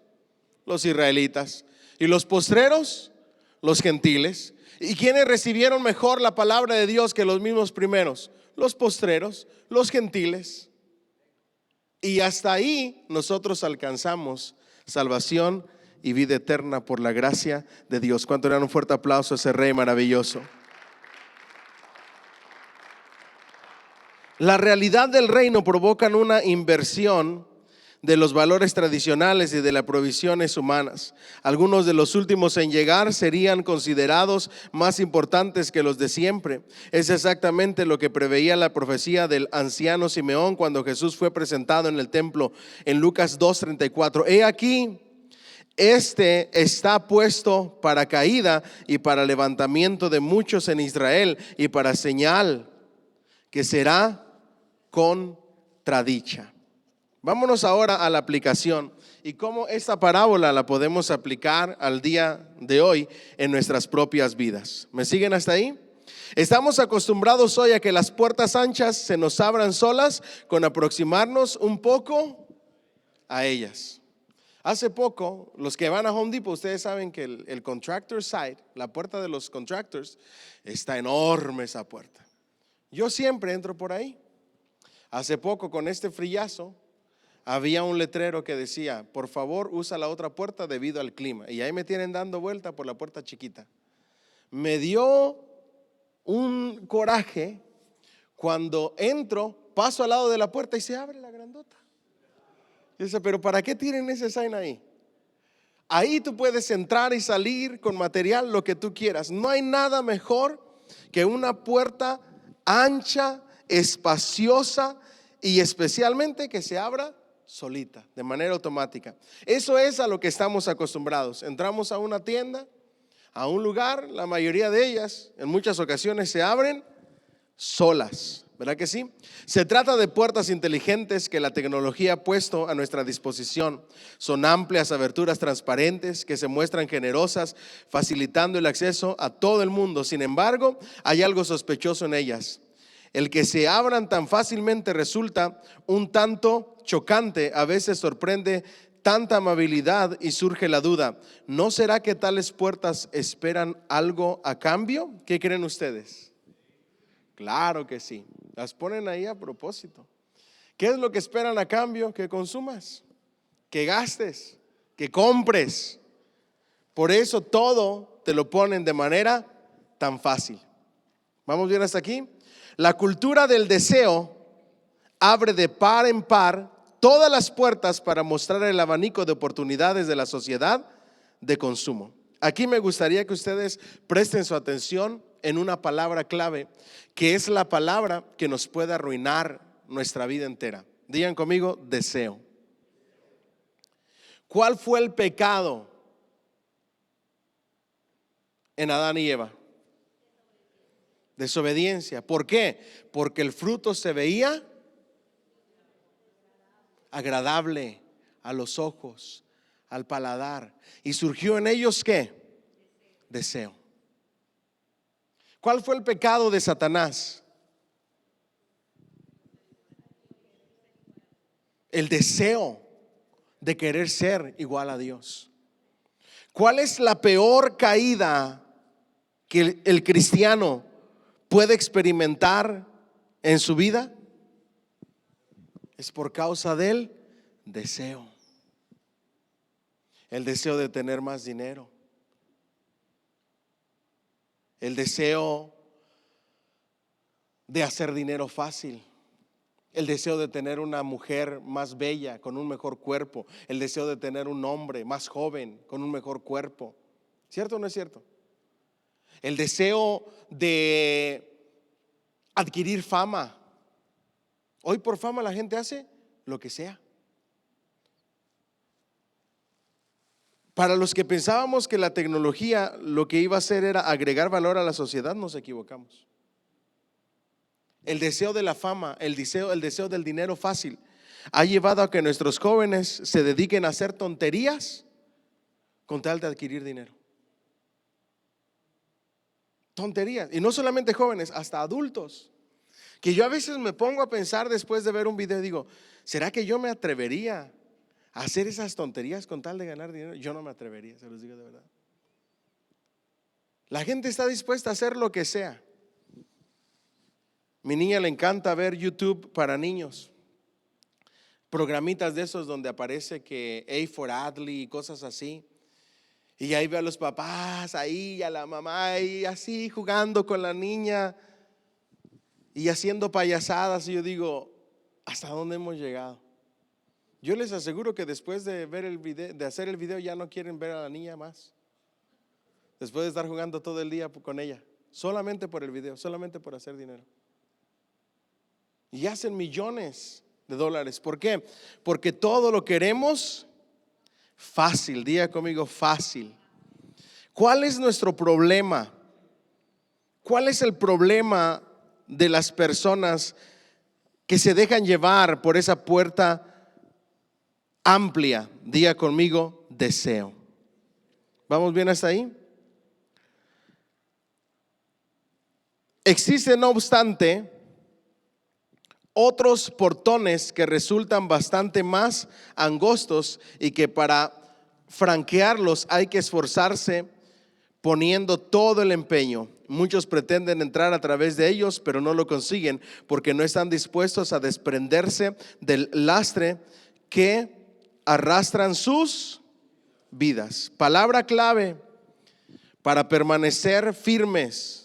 Los israelitas. Y los postreros, los gentiles. ¿Y quiénes recibieron mejor la palabra de Dios que los mismos primeros? Los postreros, los gentiles. Y hasta ahí nosotros alcanzamos salvación y vida eterna por la gracia de Dios. ¿Cuánto le dan un fuerte aplauso a ese Rey maravilloso? La realidad del reino provocan una inversión de los valores tradicionales y de las provisiones humanas. Algunos de los últimos en llegar serían considerados más importantes que los de siempre. Es exactamente lo que preveía la profecía del anciano Simeón cuando Jesús fue presentado en el templo en Lucas 2:34. He aquí, este está puesto para caída y para levantamiento de muchos en Israel y para señal que será contradicha. Vámonos ahora a la aplicación y cómo esta parábola la podemos aplicar al día de hoy en nuestras propias vidas. ¿Me siguen hasta ahí? Estamos acostumbrados hoy a que las puertas anchas se nos abran solas con aproximarnos un poco a ellas. Hace poco, los que van a Home Depot, ustedes saben que el contractor side, la puerta de los contractors, está enorme esa puerta. Yo siempre entro por ahí. Hace poco, con este frillazo, había un letrero que decía: por favor usa la otra puerta debido al clima. Y ahí me tienen dando vuelta por la puerta chiquita. Me dio un coraje cuando entro, paso al lado de la puerta y se abre la grandota. Yo decía, pero ¿para qué tienen ese sign ahí? Ahí tú puedes entrar y salir con material, lo que tú quieras. No hay nada mejor que una puerta ancha, espaciosa y especialmente que se abra solita, de manera automática. Eso es a lo que estamos acostumbrados. Entramos a una tienda, a un lugar, la mayoría de ellas en muchas ocasiones se abren solas, ¿verdad que sí? Se trata de puertas inteligentes que la tecnología ha puesto a nuestra disposición. Son amplias aberturas transparentes que se muestran generosas, facilitando el acceso a todo el mundo. Sin embargo, hay algo sospechoso en ellas. El que se abran tan fácilmente resulta un tanto chocante, a veces sorprende tanta amabilidad y surge la duda: ¿no será que tales puertas esperan algo a cambio? ¿Qué creen ustedes? Claro que sí, las ponen ahí a propósito. ¿Qué es lo que esperan a cambio? Que consumas, que gastes, que compres. Por eso todo te lo ponen de manera tan fácil. ¿Vamos bien hasta aquí? La cultura del deseo abre de par en par todas las puertas para mostrar el abanico de oportunidades de la sociedad de consumo. Aquí me gustaría que ustedes presten su atención en una palabra clave, que es la palabra que nos puede arruinar nuestra vida entera. Digan conmigo: deseo. ¿Cuál fue el pecado en Adán y Eva? Desobediencia. ¿Por qué? Porque el fruto se veía agradable a los ojos, al paladar. ¿Y surgió en ellos qué? Deseo. ¿Cuál fue el pecado de Satanás? El deseo de querer ser igual a Dios. ¿Cuál es la peor caída que el cristiano puede experimentar en su vida? Es por causa del deseo. El deseo de tener más dinero. El deseo de hacer dinero fácil. El deseo de tener una mujer más bella, con un mejor cuerpo. El deseo de tener un hombre más joven, con un mejor cuerpo. ¿Cierto o no es cierto? El deseo de adquirir fama. Hoy por fama la gente hace lo que sea. Para los que pensábamos que la tecnología lo que iba a hacer era agregar valor a la sociedad, nos equivocamos. El deseo de la fama, el deseo del dinero fácil ha llevado a que nuestros jóvenes se dediquen a hacer tonterías con tal de adquirir dinero. Tonterías. Y no solamente jóvenes, hasta adultos. Que yo a veces me pongo a pensar después de ver un video y digo, ¿será que yo me atrevería a hacer esas tonterías con tal de ganar dinero? Yo no me atrevería, se los digo de verdad. La gente está dispuesta a hacer lo que sea. Mi niña le encanta ver YouTube para niños. Programitas de esos donde aparece que A for Adley y cosas así. Y ahí ve a los papás ahí, y a la mamá ahí así jugando con la niña y haciendo payasadas. Y yo digo, ¿hasta dónde hemos llegado? Yo les aseguro que después de ver el video, de hacer el video, ya no quieren ver a la niña más. Después de estar jugando todo el día con ella, solamente por el video, solamente por hacer dinero. Y hacen millones de dólares. ¿Por qué? Porque todo lo queremos fácil. Diga conmigo, fácil. ¿Cuál es nuestro problema? ¿Cuál es el problema de las personas que se dejan llevar por esa puerta amplia? Diga conmigo, deseo. ¿Vamos bien hasta ahí? Existe, no obstante, otros portones que resultan bastante más angostos y que para franquearlos hay que esforzarse poniendo todo el empeño. Muchos pretenden entrar a través de ellos, pero no lo consiguen porque no están dispuestos a desprenderse del lastre que arrastran sus vidas. Palabra clave para permanecer firmes,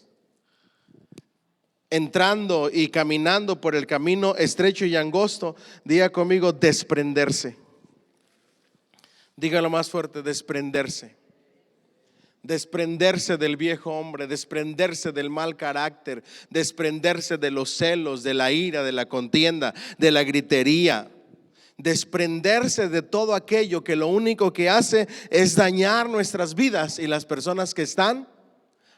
entrando y caminando por el camino estrecho y angosto. Diga conmigo, desprenderse. Dígalo más fuerte, desprenderse. Desprenderse del viejo hombre, desprenderse del mal carácter, desprenderse de los celos, de la ira, de la contienda, de la gritería. Desprenderse de todo aquello que lo único que hace es dañar nuestras vidas y las personas que están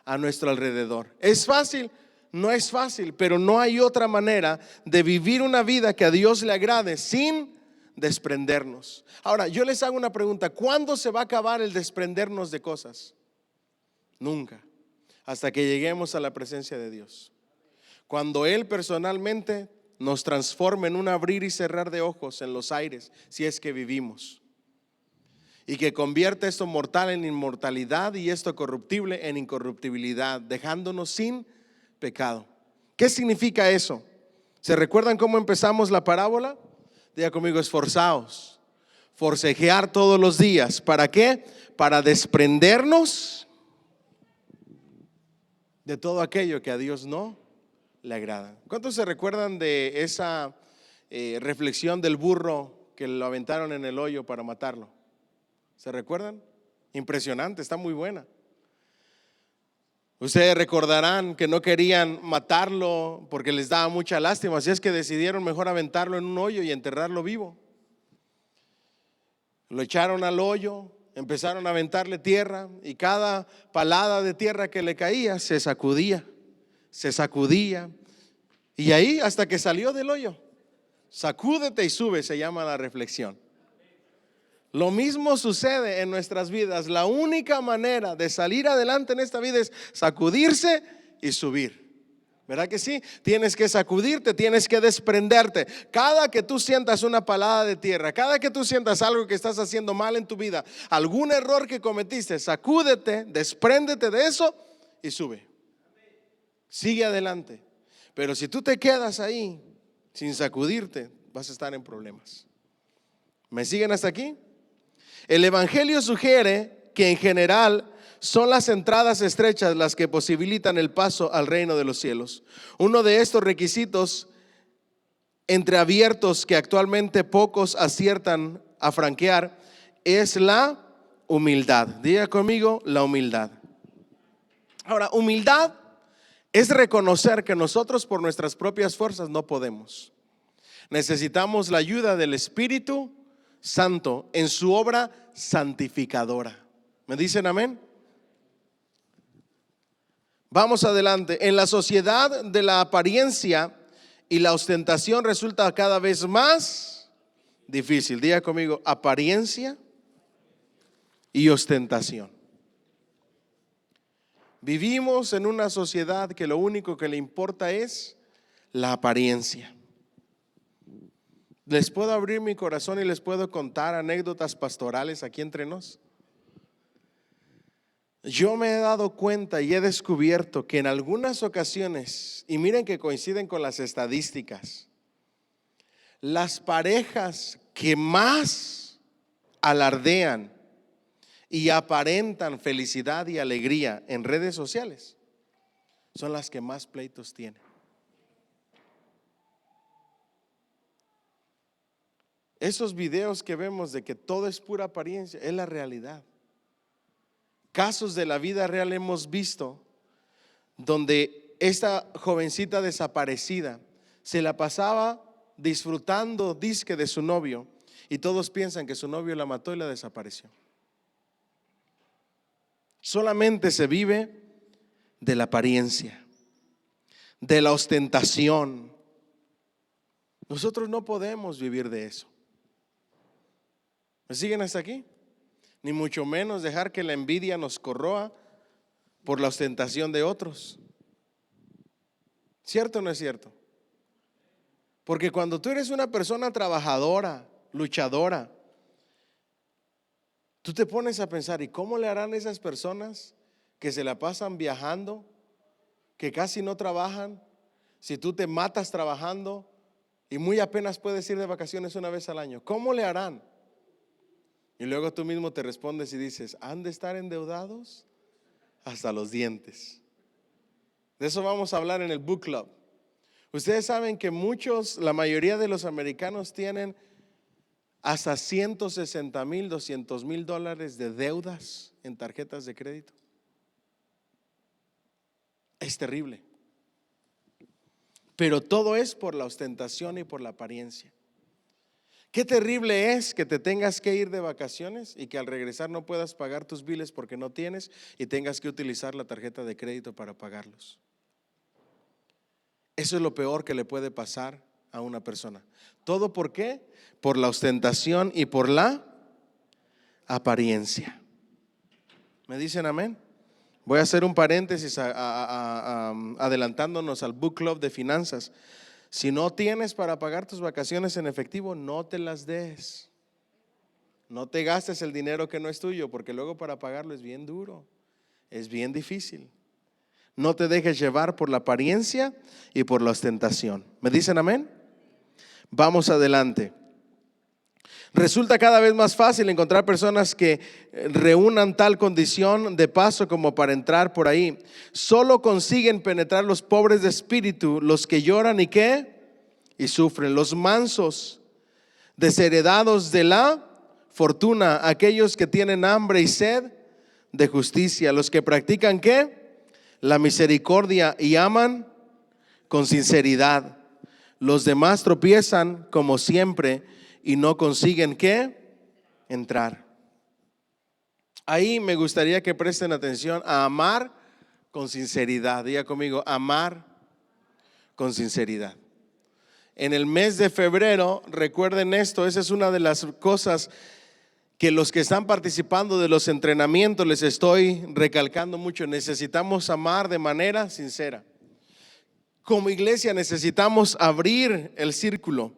a nuestro alrededor. ¿Es fácil? No es fácil, pero no hay otra manera de vivir una vida que a Dios le agrade sin desprendernos. Ahora, yo les hago una pregunta: ¿cuándo se va a acabar el desprendernos de cosas? Nunca, hasta que lleguemos a la presencia de Dios. Cuando Él personalmente nos transforme en un abrir y cerrar de ojos en los aires, si es que vivimos, y que convierta esto mortal en inmortalidad y esto corruptible en incorruptibilidad, dejándonos sin pecado. ¿Qué significa eso? ¿Se recuerdan cómo empezamos la parábola? Diga conmigo, esforzaos, forcejear todos los días. ¿Para qué? Para desprendernos de todo aquello que a Dios no le agrada. ¿Cuántos se recuerdan de esa reflexión del burro que lo aventaron en el hoyo para matarlo? ¿Se recuerdan? Impresionante, está muy buena. Ustedes recordarán que no querían matarlo porque les daba mucha lástima, así es que decidieron mejor aventarlo en un hoyo y enterrarlo vivo. Lo echaron al hoyo, empezaron a aventarle tierra y cada palada de tierra que le caía se sacudía y ahí hasta que salió del hoyo. Sacúdete y sube, se llama la reflexión. Lo mismo sucede en nuestras vidas. La única manera de salir adelante en esta vida es sacudirse y subir. ¿Verdad que sí? Tienes que sacudirte, tienes que desprenderte. Cada que tú sientas una palada de tierra, cada que tú sientas algo que estás haciendo mal en tu vida, algún error que cometiste, sacúdete, despréndete de eso y sube. Sigue adelante. Pero si tú te quedas ahí sin sacudirte, vas a estar en problemas. ¿Me siguen hasta aquí? El Evangelio sugiere que en general son las entradas estrechas las que posibilitan el paso al reino de los cielos. Uno de estos requisitos entreabiertos que actualmente pocos aciertan a franquear es la humildad. Diga conmigo, la humildad. Ahora, humildad es reconocer que nosotros por nuestras propias fuerzas no podemos. Necesitamos la ayuda del Espíritu Santo en su obra santificadora. ¿Me dicen amén? Vamos adelante. En la sociedad de la apariencia y la ostentación resulta cada vez más difícil. Diga conmigo, apariencia y ostentación. Vivimos en una sociedad que lo único que le importa es la apariencia. Les puedo abrir mi corazón y les puedo contar anécdotas pastorales aquí entre nos. Yo me he dado cuenta y he descubierto que en algunas ocasiones, y miren que coinciden con las estadísticas, las parejas que más alardean y aparentan felicidad y alegría en redes sociales son las que más pleitos tienen. Esos videos que vemos de que todo es pura apariencia es la realidad. Casos de la vida real hemos visto donde esta jovencita desaparecida se la pasaba disfrutando disque de su novio y todos piensan que su novio la mató y la desapareció. Solamente se vive de la apariencia, de la ostentación. Nosotros no podemos vivir de eso. ¿Me siguen hasta aquí? Ni mucho menos dejar que la envidia nos corroa por la ostentación de otros. ¿Cierto o no es cierto? Porque cuando tú eres una persona trabajadora, luchadora, tú te pones a pensar, ¿y cómo le harán esas personas que se la pasan viajando, que casi no trabajan? Si tú te matas trabajando y muy apenas puedes ir de vacaciones una vez al año, ¿cómo le harán? Y luego tú mismo te respondes y dices, ¿han de estar endeudados hasta los dientes? De eso vamos a hablar en el Book Club. Ustedes saben que la mayoría de los americanos tienen hasta 160,000, 200,000 dólares de deudas en tarjetas de crédito. Es terrible. Pero todo es por la ostentación y por la apariencia. Qué terrible es que te tengas que ir de vacaciones y que al regresar no puedas pagar tus biles porque no tienes y tengas que utilizar la tarjeta de crédito para pagarlos. Eso es lo peor que le puede pasar a una persona. ¿Todo por qué? Por la ostentación y por la apariencia. ¿Me dicen amén? Voy a hacer un paréntesis adelantándonos al Book Club de finanzas. Si no tienes para pagar tus vacaciones en efectivo, no te las des. No te gastes el dinero que no es tuyo, porque luego para pagarlo es bien duro, es bien difícil. No te dejes llevar por la apariencia y por la ostentación. ¿Me dicen amén? Vamos adelante. Resulta cada vez más fácil encontrar personas que reúnan tal condición de paso como para entrar por ahí. Solo consiguen penetrar los pobres de espíritu, los que lloran y ¿qué? Y sufren. Los mansos, desheredados de la fortuna, aquellos que tienen hambre y sed de justicia, los que practican ¿qué? La misericordia y aman con sinceridad. Los demás tropiezan como siempre y no consiguen ¿qué? Entrar. Ahí me gustaría que presten atención a amar con sinceridad. Diga conmigo, amar con sinceridad. En el mes de febrero, recuerden esto, esa es una de las cosas que los que están participando de los entrenamientos les estoy recalcando mucho. Necesitamos amar de manera sincera. Como iglesia necesitamos abrir el círculo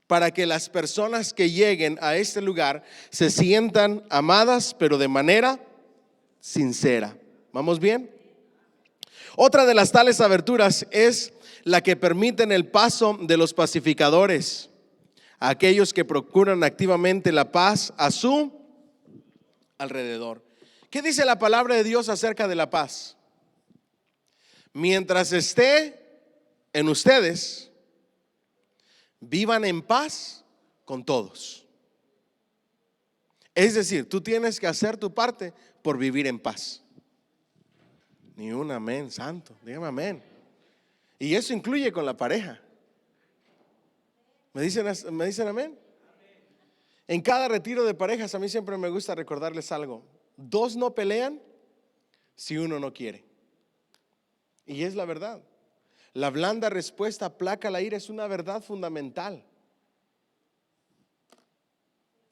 para que las personas que lleguen a este lugar se sientan amadas, pero de manera sincera. ¿Vamos bien? Otra de las tales aberturas es la que permiten el paso de los pacificadores, aquellos que procuran activamente la paz a su alrededor. ¿Qué dice la palabra de Dios acerca de la paz? Mientras esté en ustedes, vivan en paz con todos. Es decir, tú tienes que hacer tu parte por vivir en paz. Ni un amén, santo, dígame amén. Y eso incluye con la pareja. ¿Me dicen amén? En cada retiro de parejas a mí siempre me gusta recordarles algo. Dos no pelean si uno no quiere. Y es la verdad. La blanda respuesta aplaca la ira, es una verdad fundamental.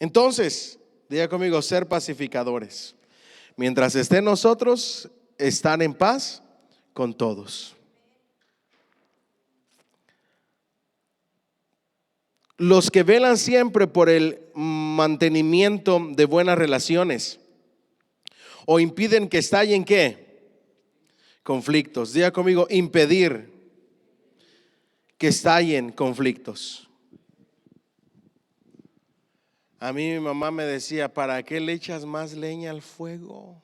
Entonces, diga conmigo, ser pacificadores. Mientras estén nosotros, estar en paz con todos. Los que velan siempre por el mantenimiento de buenas relaciones o impiden que estallen ¿qué? Conflictos. Diga conmigo, impedir que estallen conflictos. A mí mi mamá me decía, ¿para qué le echas más leña al fuego?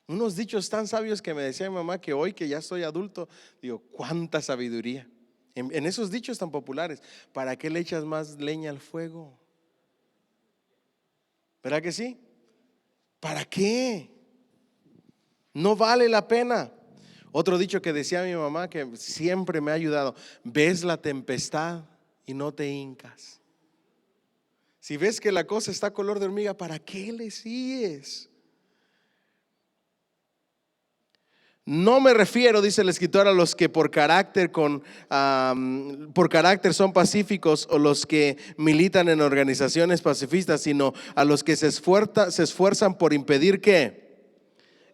Unos dichos tan sabios que me decía mi mamá, que hoy que ya soy adulto, digo, cuánta sabiduría. En esos dichos tan populares, ¿para qué le echas más leña al fuego? ¿Verdad que sí? ¿Para qué? No vale la pena. Otro dicho que decía mi mamá que siempre me ha ayudado: ves la tempestad y no te hincas. Si ves que la cosa está color de hormiga, ¿para qué le sigues? No me refiero, dice el escritor, a los que por carácter son pacíficos o los que militan en organizaciones pacifistas, sino a los que se esfuerzan por impedir ¿qué?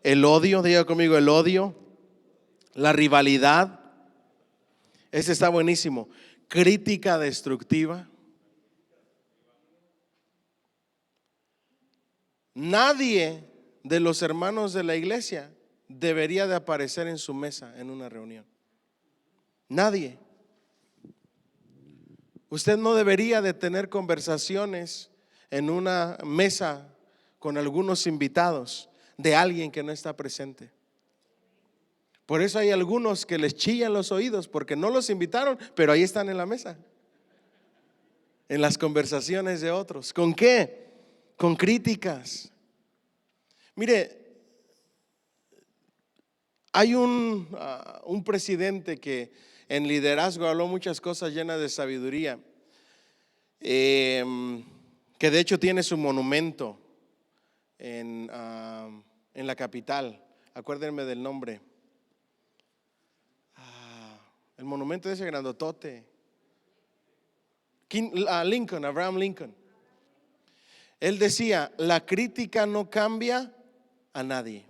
El odio, diga conmigo, el odio, la rivalidad. Ese está buenísimo. Crítica destructiva. Nadie de los hermanos de la iglesia debería de aparecer en su mesa en una reunión. Nadie. Usted no debería de tener conversaciones en una mesa con algunos invitados de alguien que no está presente. Por eso hay algunos que les chillan los oídos porque no los invitaron, pero ahí están en la mesa, en las conversaciones de otros. ¿Con qué? Con críticas. Mire, hay un presidente que en liderazgo habló muchas cosas llenas de sabiduría, que de hecho tiene su monumento en la capital. Acuérdenme del nombre. El monumento de ese grandotote. Lincoln, Abraham Lincoln. Él decía, la crítica no cambia a nadie.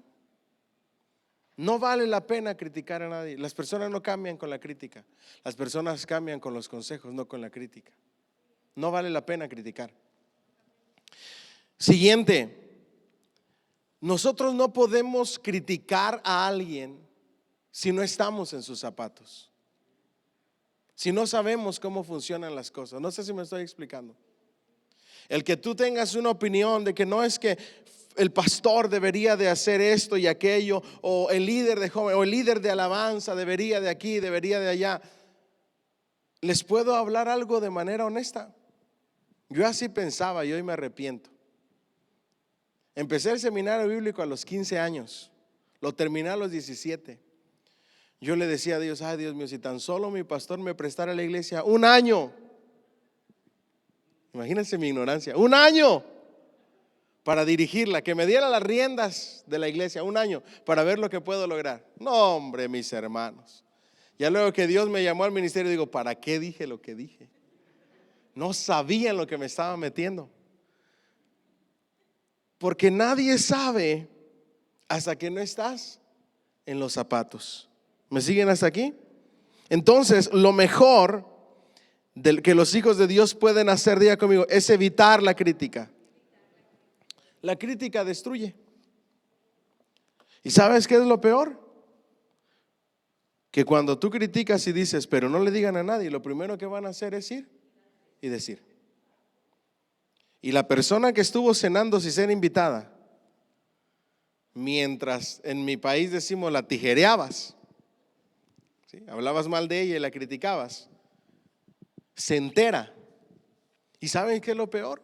No vale la pena criticar a nadie. Las personas no cambian con la crítica. Las personas cambian con los consejos, no con la crítica. No vale la pena criticar. Siguiente. Nosotros no podemos criticar a alguien si no estamos en sus zapatos, si no sabemos cómo funcionan las cosas. No sé si me estoy explicando. El que tú tengas una opinión de que no es que el pastor debería de hacer esto y aquello, o el líder de joven, o el líder de alabanza debería de aquí, debería de allá. ¿Les puedo hablar algo de manera honesta? Yo así pensaba y hoy me arrepiento. Empecé el seminario bíblico a los 15 años, lo terminé a los 17. Yo le decía a Dios, ay Dios mío, si tan solo mi pastor me prestara a la iglesia un año. Imagínense mi ignorancia, un año para dirigirla, que me diera las riendas de la iglesia, un año para ver lo que puedo lograr. No, hombre, mis hermanos. Ya luego que Dios me llamó al ministerio, digo, ¿para qué dije lo que dije? No sabía en lo que me estaba metiendo. Porque nadie sabe hasta que no estás en los zapatos. ¿Me siguen hasta aquí? Entonces, lo mejor que los hijos de Dios pueden hacer, diga conmigo, es evitar la crítica. La crítica destruye. ¿Y sabes qué es lo peor? Que cuando tú criticas y dices, pero no le digan a nadie, lo primero que van a hacer es ir y decir. Y la persona que estuvo cenando sin ser invitada, mientras en mi país decimos la tijereabas, ¿sí? Hablabas mal de ella y la criticabas, se entera. ¿Y saben qué es lo peor?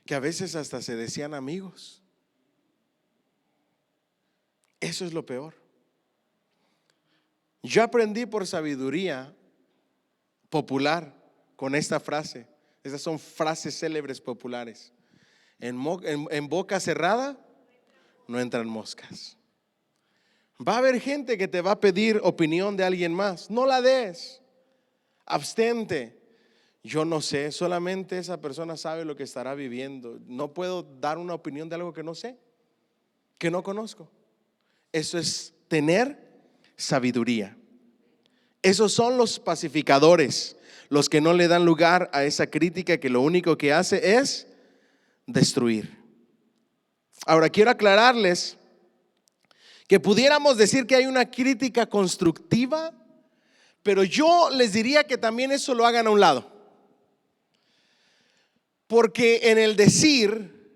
Que a veces hasta se decían amigos. Eso es lo peor. Yo aprendí por sabiduría popular con esta frase. Esas son frases célebres populares. En boca cerrada no entran moscas. Va a haber gente que te va a pedir opinión de alguien más. No la des. Abstente. Yo no sé, solamente esa persona sabe lo que estará viviendo. No puedo dar una opinión de algo que no sé, que no conozco. Eso es tener sabiduría. Esos son los pacificadores, los que no le dan lugar a esa crítica que lo único que hace es destruir. Ahora quiero aclararles que pudiéramos decir que hay una crítica constructiva, pero yo les diría que también eso lo hagan a un lado. Porque en el decir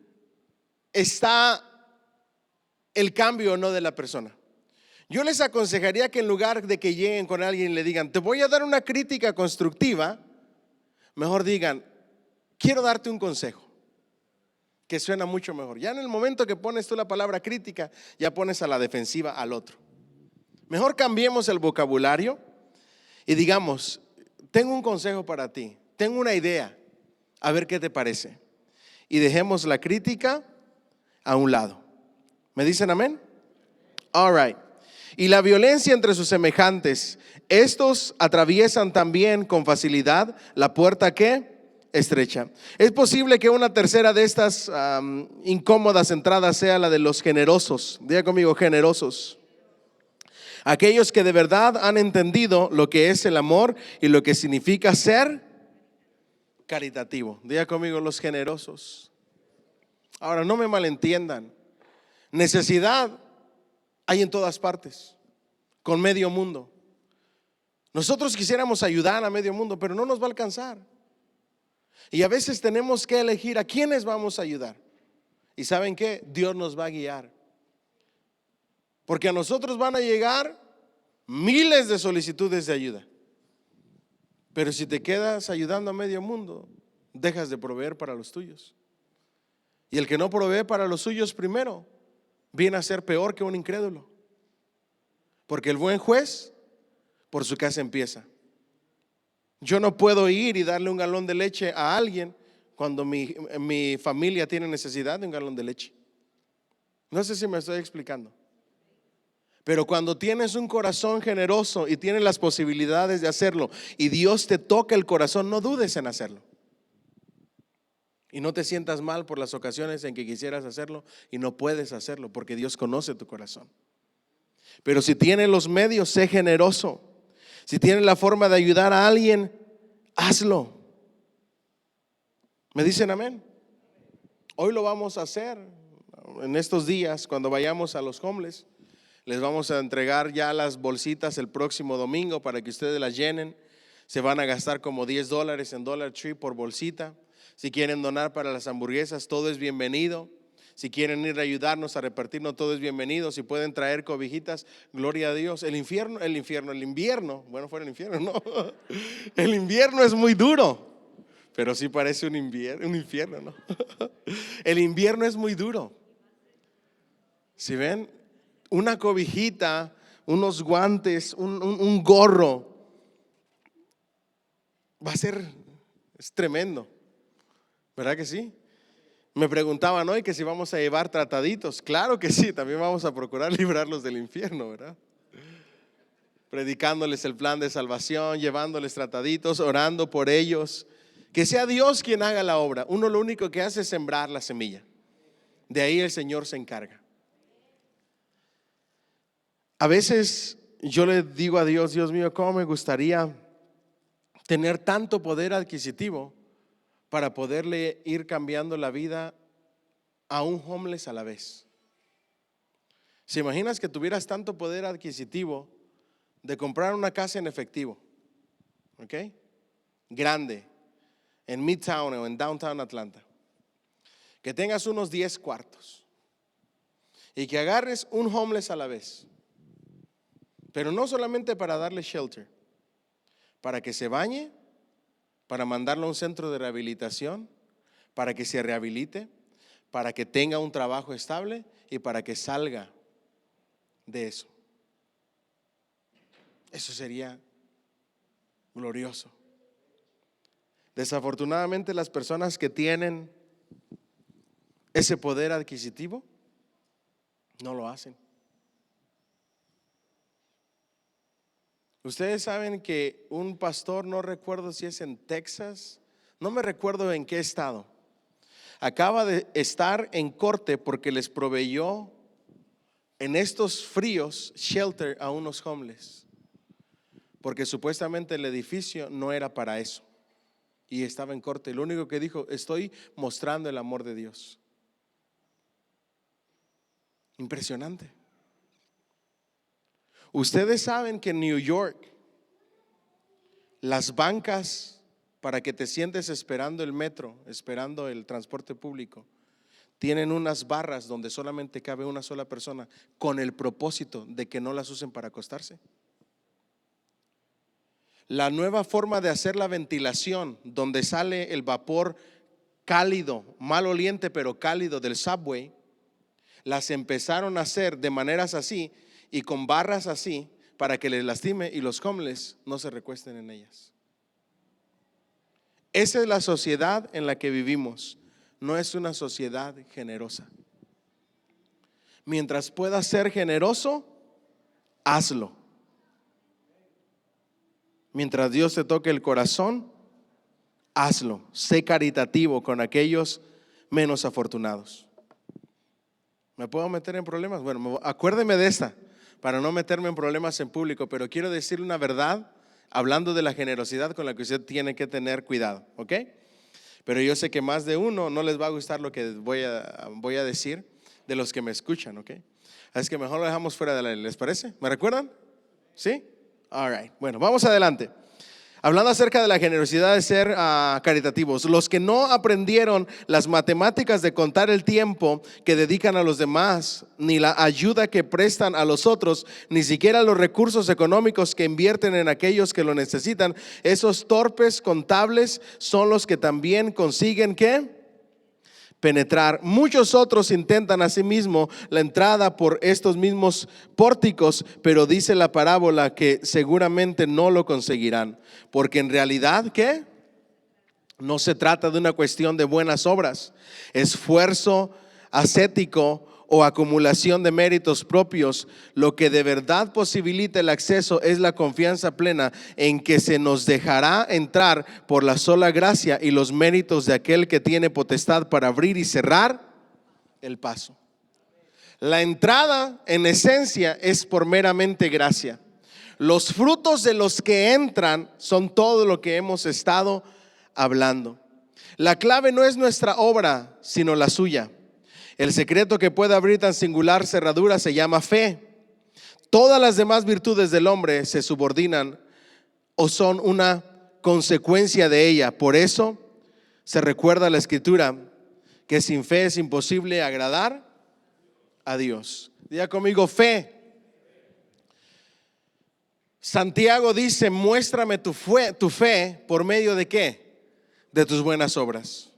está el cambio o no de la persona. Yo les aconsejaría que en lugar de que lleguen con alguien y le digan, te voy a dar una crítica constructiva, mejor digan, quiero darte un consejo, que suena mucho mejor. Ya en el momento que pones tú la palabra crítica, ya pones a la defensiva al otro. Mejor cambiemos el vocabulario y digamos, tengo un consejo para ti, tengo una idea, a ver qué te parece. Y dejemos la crítica a un lado. ¿Me dicen amén? All right. Y la violencia entre sus semejantes, estos atraviesan también con facilidad la puerta que estrecha. Es posible que una tercera de estas incómodas entradas sea la de los generosos. Diga conmigo, generosos. Aquellos que de verdad han entendido lo que es el amor y lo que significa ser caritativo. Diga conmigo, los generosos. Ahora, no me malentiendan. Necesidad hay en todas partes, con medio mundo. Nosotros quisiéramos ayudar a medio mundo, pero no nos va a alcanzar. Y a veces tenemos que elegir a quiénes vamos a ayudar. ¿Y saben qué? Dios nos va a guiar. Porque a nosotros van a llegar miles de solicitudes de ayuda. Pero si te quedas ayudando a medio mundo, dejas de proveer para los tuyos. Y el que no provee para los suyos primero, viene a ser peor que un incrédulo. Porque el buen juez por su casa empieza. Yo no puedo ir y darle un galón de leche a alguien cuando mi familia tiene necesidad de un galón de leche. No sé si me estoy explicando. Pero cuando tienes un corazón generoso y tienes las posibilidades de hacerlo y Dios te toca el corazón, no dudes en hacerlo. Y no te sientas mal por las ocasiones en que quisieras hacerlo y no puedes hacerlo, porque Dios conoce tu corazón. Pero si tienes los medios, sé generoso. Si tienes la forma de ayudar a alguien, hazlo. ¿Me dicen amén? Hoy lo vamos a hacer. En estos días, cuando vayamos a los homeless, les vamos a entregar ya las bolsitas el próximo domingo para que ustedes las llenen. Se van a gastar como $10 en Dollar Tree por bolsita. Si quieren donar para las hamburguesas, todo es bienvenido. Si quieren ir a ayudarnos a repartirnos, todo es bienvenido. Si pueden traer cobijitas, gloria a Dios. El invierno, bueno, fuera el infierno, no. El invierno es muy duro, pero sí parece un infierno, ¿no? El invierno es muy duro. Si ven, una cobijita, unos guantes, un gorro, es tremendo. ¿Verdad que sí? Me preguntaban hoy que si vamos a llevar trataditos. Claro que sí, también vamos a procurar librarlos del infierno, ¿verdad? Predicándoles el plan de salvación, llevándoles trataditos, orando por ellos. Que sea Dios quien haga la obra. Uno lo único que hace es sembrar la semilla. De ahí el Señor se encarga. A veces yo le digo a Dios, Dios mío, ¿cómo me gustaría tener tanto poder adquisitivo para poderle ir cambiando la vida a un homeless a la vez? ¿Se imaginas que tuvieras tanto poder adquisitivo de comprar una casa en efectivo? ¿Ok? Grande, en Midtown o en Downtown Atlanta. Que tengas unos 10 cuartos y que agarres un homeless a la vez. Pero no solamente para darle shelter, para que se bañe, para mandarlo a un centro de rehabilitación, para que se rehabilite, para que tenga un trabajo estable y para que salga de eso. Eso sería glorioso. Desafortunadamente, las personas que tienen ese poder adquisitivo no lo hacen. Ustedes saben que un pastor, no recuerdo si es en Texas, no me recuerdo en qué estado, acaba de estar en corte porque les proveyó en estos fríos shelter a unos homeless, porque supuestamente el edificio no era para eso, y estaba en corte. Lo único que dijo: estoy mostrando el amor de Dios. Impresionante. Ustedes saben que en New York las bancas para que te sientes esperando el metro, esperando el transporte público, tienen unas barras donde solamente cabe una sola persona, con el propósito de que no las usen para acostarse. La nueva forma de hacer la ventilación, donde sale el vapor cálido, maloliente pero cálido del subway, las empezaron a hacer de maneras así y con barras así para que les lastime y los homeless no se recuesten en ellas. Esa es la sociedad en la que vivimos. No es una sociedad generosa. Mientras puedas ser generoso, hazlo. Mientras Dios te toque el corazón, hazlo. Sé caritativo con aquellos menos afortunados. ¿Me puedo meter en problemas? Bueno, acuérdeme de esta para no meterme en problemas en público, pero quiero decirle una verdad hablando de la generosidad con la que usted tiene que tener cuidado, ¿ok? Pero yo sé que más de uno no les va a gustar lo que voy a decir de los que me escuchan, ¿ok? Así que mejor lo dejamos fuera de la ley, ¿les parece? ¿Me recuerdan? ¿Sí? All right. Bueno, vamos adelante. Hablando acerca de la generosidad de ser caritativos, los que no aprendieron las matemáticas de contar el tiempo que dedican a los demás, ni la ayuda que prestan a los otros, ni siquiera los recursos económicos que invierten en aquellos que lo necesitan, esos torpes contables son los que también consiguen ¿qué? Penetrar. Muchos otros intentan asimismo la entrada por estos mismos pórticos, pero dice la parábola que seguramente no lo conseguirán, porque en realidad ¿qué? No se trata de una cuestión de buenas obras, esfuerzo ascético o acumulación de méritos propios. Lo que de verdad posibilita el acceso es la confianza plena en que se nos dejará entrar por la sola gracia y los méritos de aquel que tiene potestad para abrir y cerrar el paso. La entrada en esencia es por meramente gracia. Los frutos de los que entran son todo lo que hemos estado hablando. La clave no es nuestra obra, sino la suya. El secreto que puede abrir tan singular cerradura se llama fe. Todas las demás virtudes del hombre se subordinan o son una consecuencia de ella. Por eso se recuerda la escritura que sin fe es imposible agradar a Dios. Diga conmigo: fe. Santiago dice: muéstrame tu fe por medio de ¿qué? De tus buenas obras.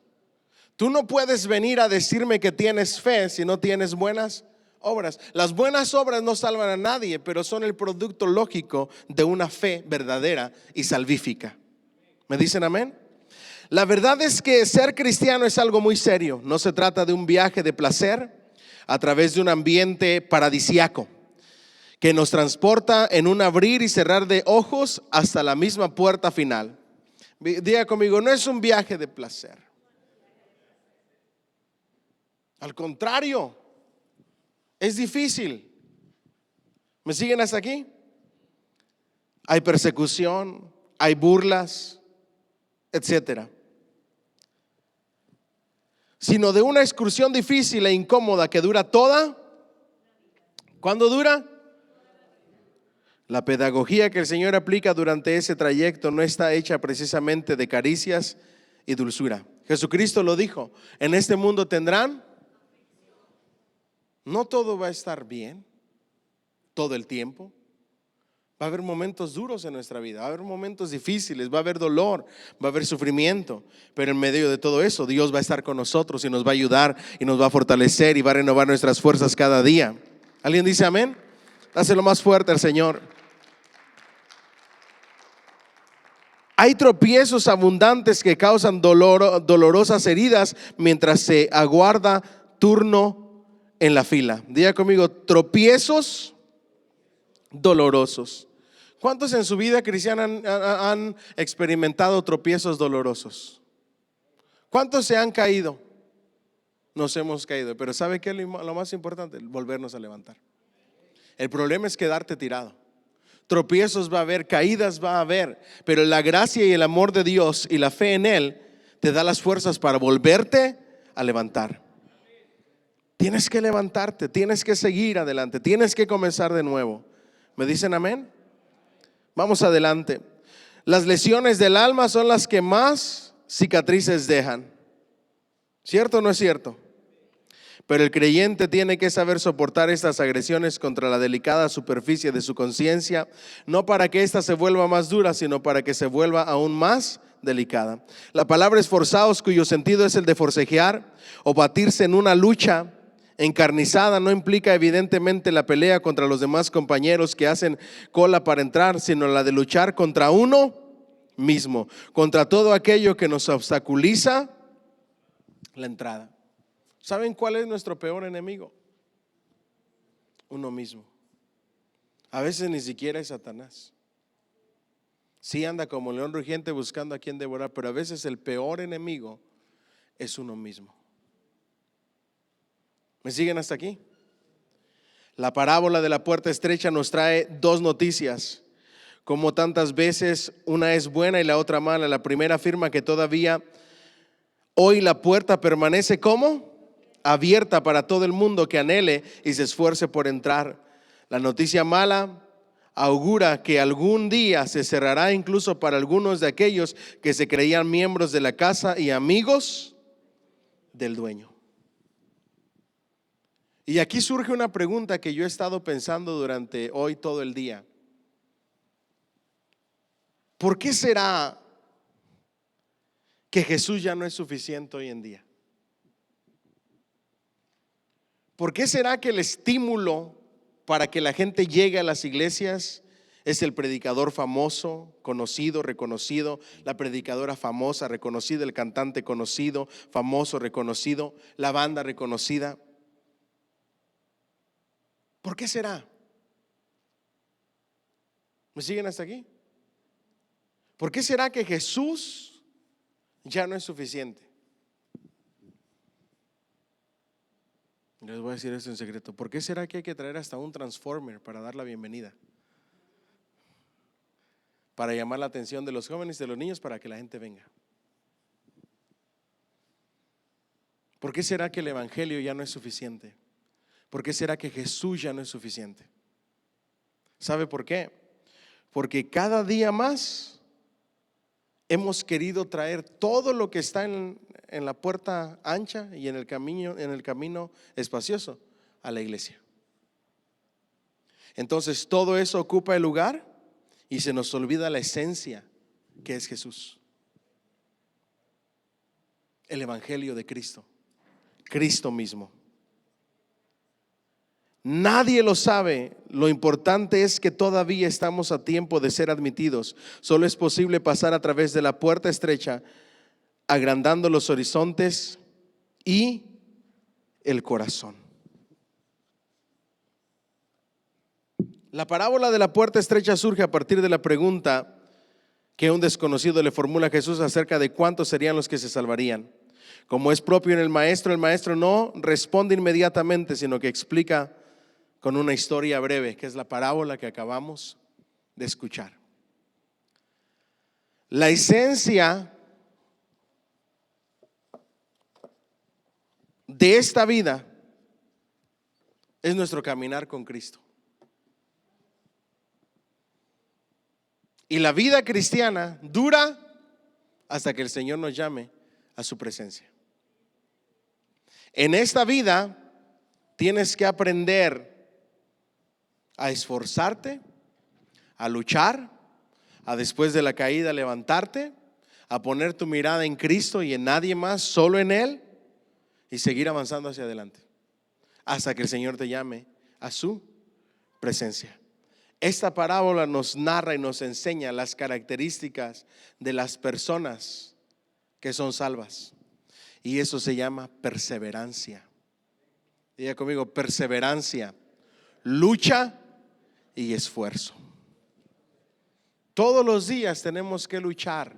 Tú no puedes venir a decirme que tienes fe si no tienes buenas obras. Las buenas obras no salvan a nadie, pero son el producto lógico de una fe verdadera y salvífica. ¿Me dicen amén? La verdad es que ser cristiano es algo muy serio. No se trata de un viaje de placer a través de un ambiente paradisiaco que nos transporta en un abrir y cerrar de ojos hasta la misma puerta final. Diga conmigo: no es un viaje de placer. Al contrario, es difícil. ¿Me siguen hasta aquí? Hay persecución, hay burlas, etcétera. Sino de una excursión difícil e incómoda que dura toda. ¿Cuándo dura? La pedagogía que el Señor aplica durante ese trayecto no está hecha precisamente de caricias y dulzura. Jesucristo lo dijo: en este mundo tendrán. No todo va a estar bien todo el tiempo. Va a haber momentos duros en nuestra vida, va a haber momentos difíciles, va a haber dolor, va a haber sufrimiento, pero en medio de todo eso Dios va a estar con nosotros y nos va a ayudar y nos va a fortalecer y va a renovar nuestras fuerzas cada día. ¿Alguien dice amén? Dáselo más fuerte al Señor. Hay tropiezos abundantes que causan dolorosas heridas mientras se aguarda turno en la fila. Diga conmigo: tropiezos dolorosos. ¿Cuántos en su vida cristiana han experimentado tropiezos dolorosos? ¿Cuántos se han caído? Nos hemos caído, pero ¿sabe qué es lo más importante? Volvernos a levantar. El problema es quedarte tirado. Tropiezos va a haber, caídas va a haber, pero la gracia y el amor de Dios y la fe en Él te da las fuerzas para volverte a levantar. Tienes que levantarte, tienes que seguir adelante, tienes que comenzar de nuevo. ¿Me dicen amén? Vamos adelante. Las lesiones del alma son las que más cicatrices dejan. ¿Cierto o no es cierto? Pero el creyente tiene que saber soportar estas agresiones contra la delicada superficie de su conciencia, no para que ésta se vuelva más dura, sino para que se vuelva aún más delicada. La palabra esforzaos, cuyo sentido es el de forcejear o batirse en una lucha encarnizada, no implica evidentemente la pelea contra los demás compañeros que hacen cola para entrar, sino la de luchar contra uno mismo, contra todo aquello que nos obstaculiza la entrada. ¿Saben cuál es nuestro peor enemigo? Uno mismo. A veces ni siquiera es Satanás. Sí anda como león rugiente buscando a quien devorar, pero a veces el peor enemigo es uno mismo. ¿Me siguen hasta aquí? La parábola de la puerta estrecha nos trae dos noticias. Como tantas veces, una es buena y la otra mala. La primera afirma que todavía hoy la puerta permanece como abierta para todo el mundo que anhele y se esfuerce por entrar. La noticia mala augura que algún día se cerrará incluso para algunos de aquellos que se creían miembros de la casa y amigos del dueño. Y aquí surge una pregunta que yo he estado pensando durante hoy todo el día. ¿Por qué será que Jesús ya no es suficiente hoy en día? ¿Por qué será que el estímulo para que la gente llegue a las iglesias es el predicador famoso, conocido, reconocido, la predicadora famosa, reconocida, el cantante conocido, famoso, reconocido, la banda reconocida? ¿Por qué será? ¿Me siguen hasta aquí? ¿Por qué será que Jesús ya no es suficiente? Les voy a decir esto en secreto. ¿Por qué será que hay que traer hasta un transformer para dar la bienvenida? Para llamar la atención de los jóvenes y de los niños para que la gente venga. ¿Por qué será que el evangelio ya no es suficiente? ¿Por qué será que Jesús ya no es suficiente? ¿Sabe por qué? Porque cada día más hemos querido traer todo lo que está en la puerta ancha y en el camino espacioso a la iglesia. Entonces todo eso ocupa el lugar y se nos olvida la esencia que es Jesús. El evangelio de Cristo, Cristo mismo. Nadie lo sabe. Lo importante es que todavía estamos a tiempo de ser admitidos. Solo es posible pasar a través de la puerta estrecha, agrandando los horizontes y el corazón. La parábola de la puerta estrecha surge a partir de la pregunta que un desconocido le formula a Jesús acerca de cuántos serían los que se salvarían. Como es propio en el maestro no responde inmediatamente, sino que explica con una historia breve, que es la parábola que acabamos de escuchar. La esencia de esta vida es nuestro caminar con Cristo. Y la vida cristiana dura hasta que el Señor nos llame a su presencia. En esta vida tienes que aprender a esforzarte, a luchar, a después de la caída levantarte, a poner tu mirada en Cristo y en nadie más, solo en Él, y seguir avanzando hacia adelante hasta que el Señor te llame a su presencia. Esta parábola nos narra y nos enseña las características de las personas que son salvas, y eso se llama perseverancia. Diga conmigo: perseverancia, lucha y esfuerzo. Todos los días tenemos que luchar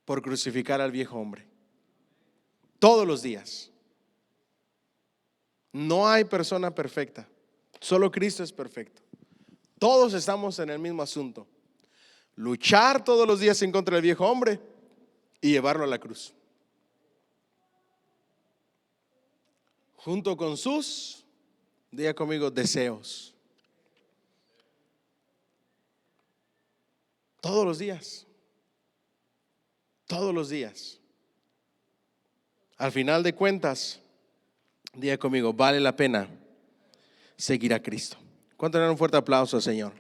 por crucificar al viejo hombre. Todos los días. No hay persona perfecta, solo Cristo es perfecto. Todos estamos en el mismo asunto: luchar todos los días en contra del viejo hombre y llevarlo a la cruz, junto con sus, diga conmigo, deseos. Todos los días. Todos los días. Al final de cuentas, diga conmigo, vale la pena seguir a Cristo. ¿Cuánto le dan un fuerte aplauso al Señor?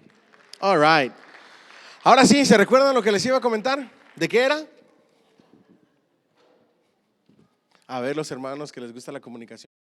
All right. Ahora sí, ¿se recuerdan lo que les iba a comentar? ¿De qué era? A ver, los hermanos que les gusta la comunicación.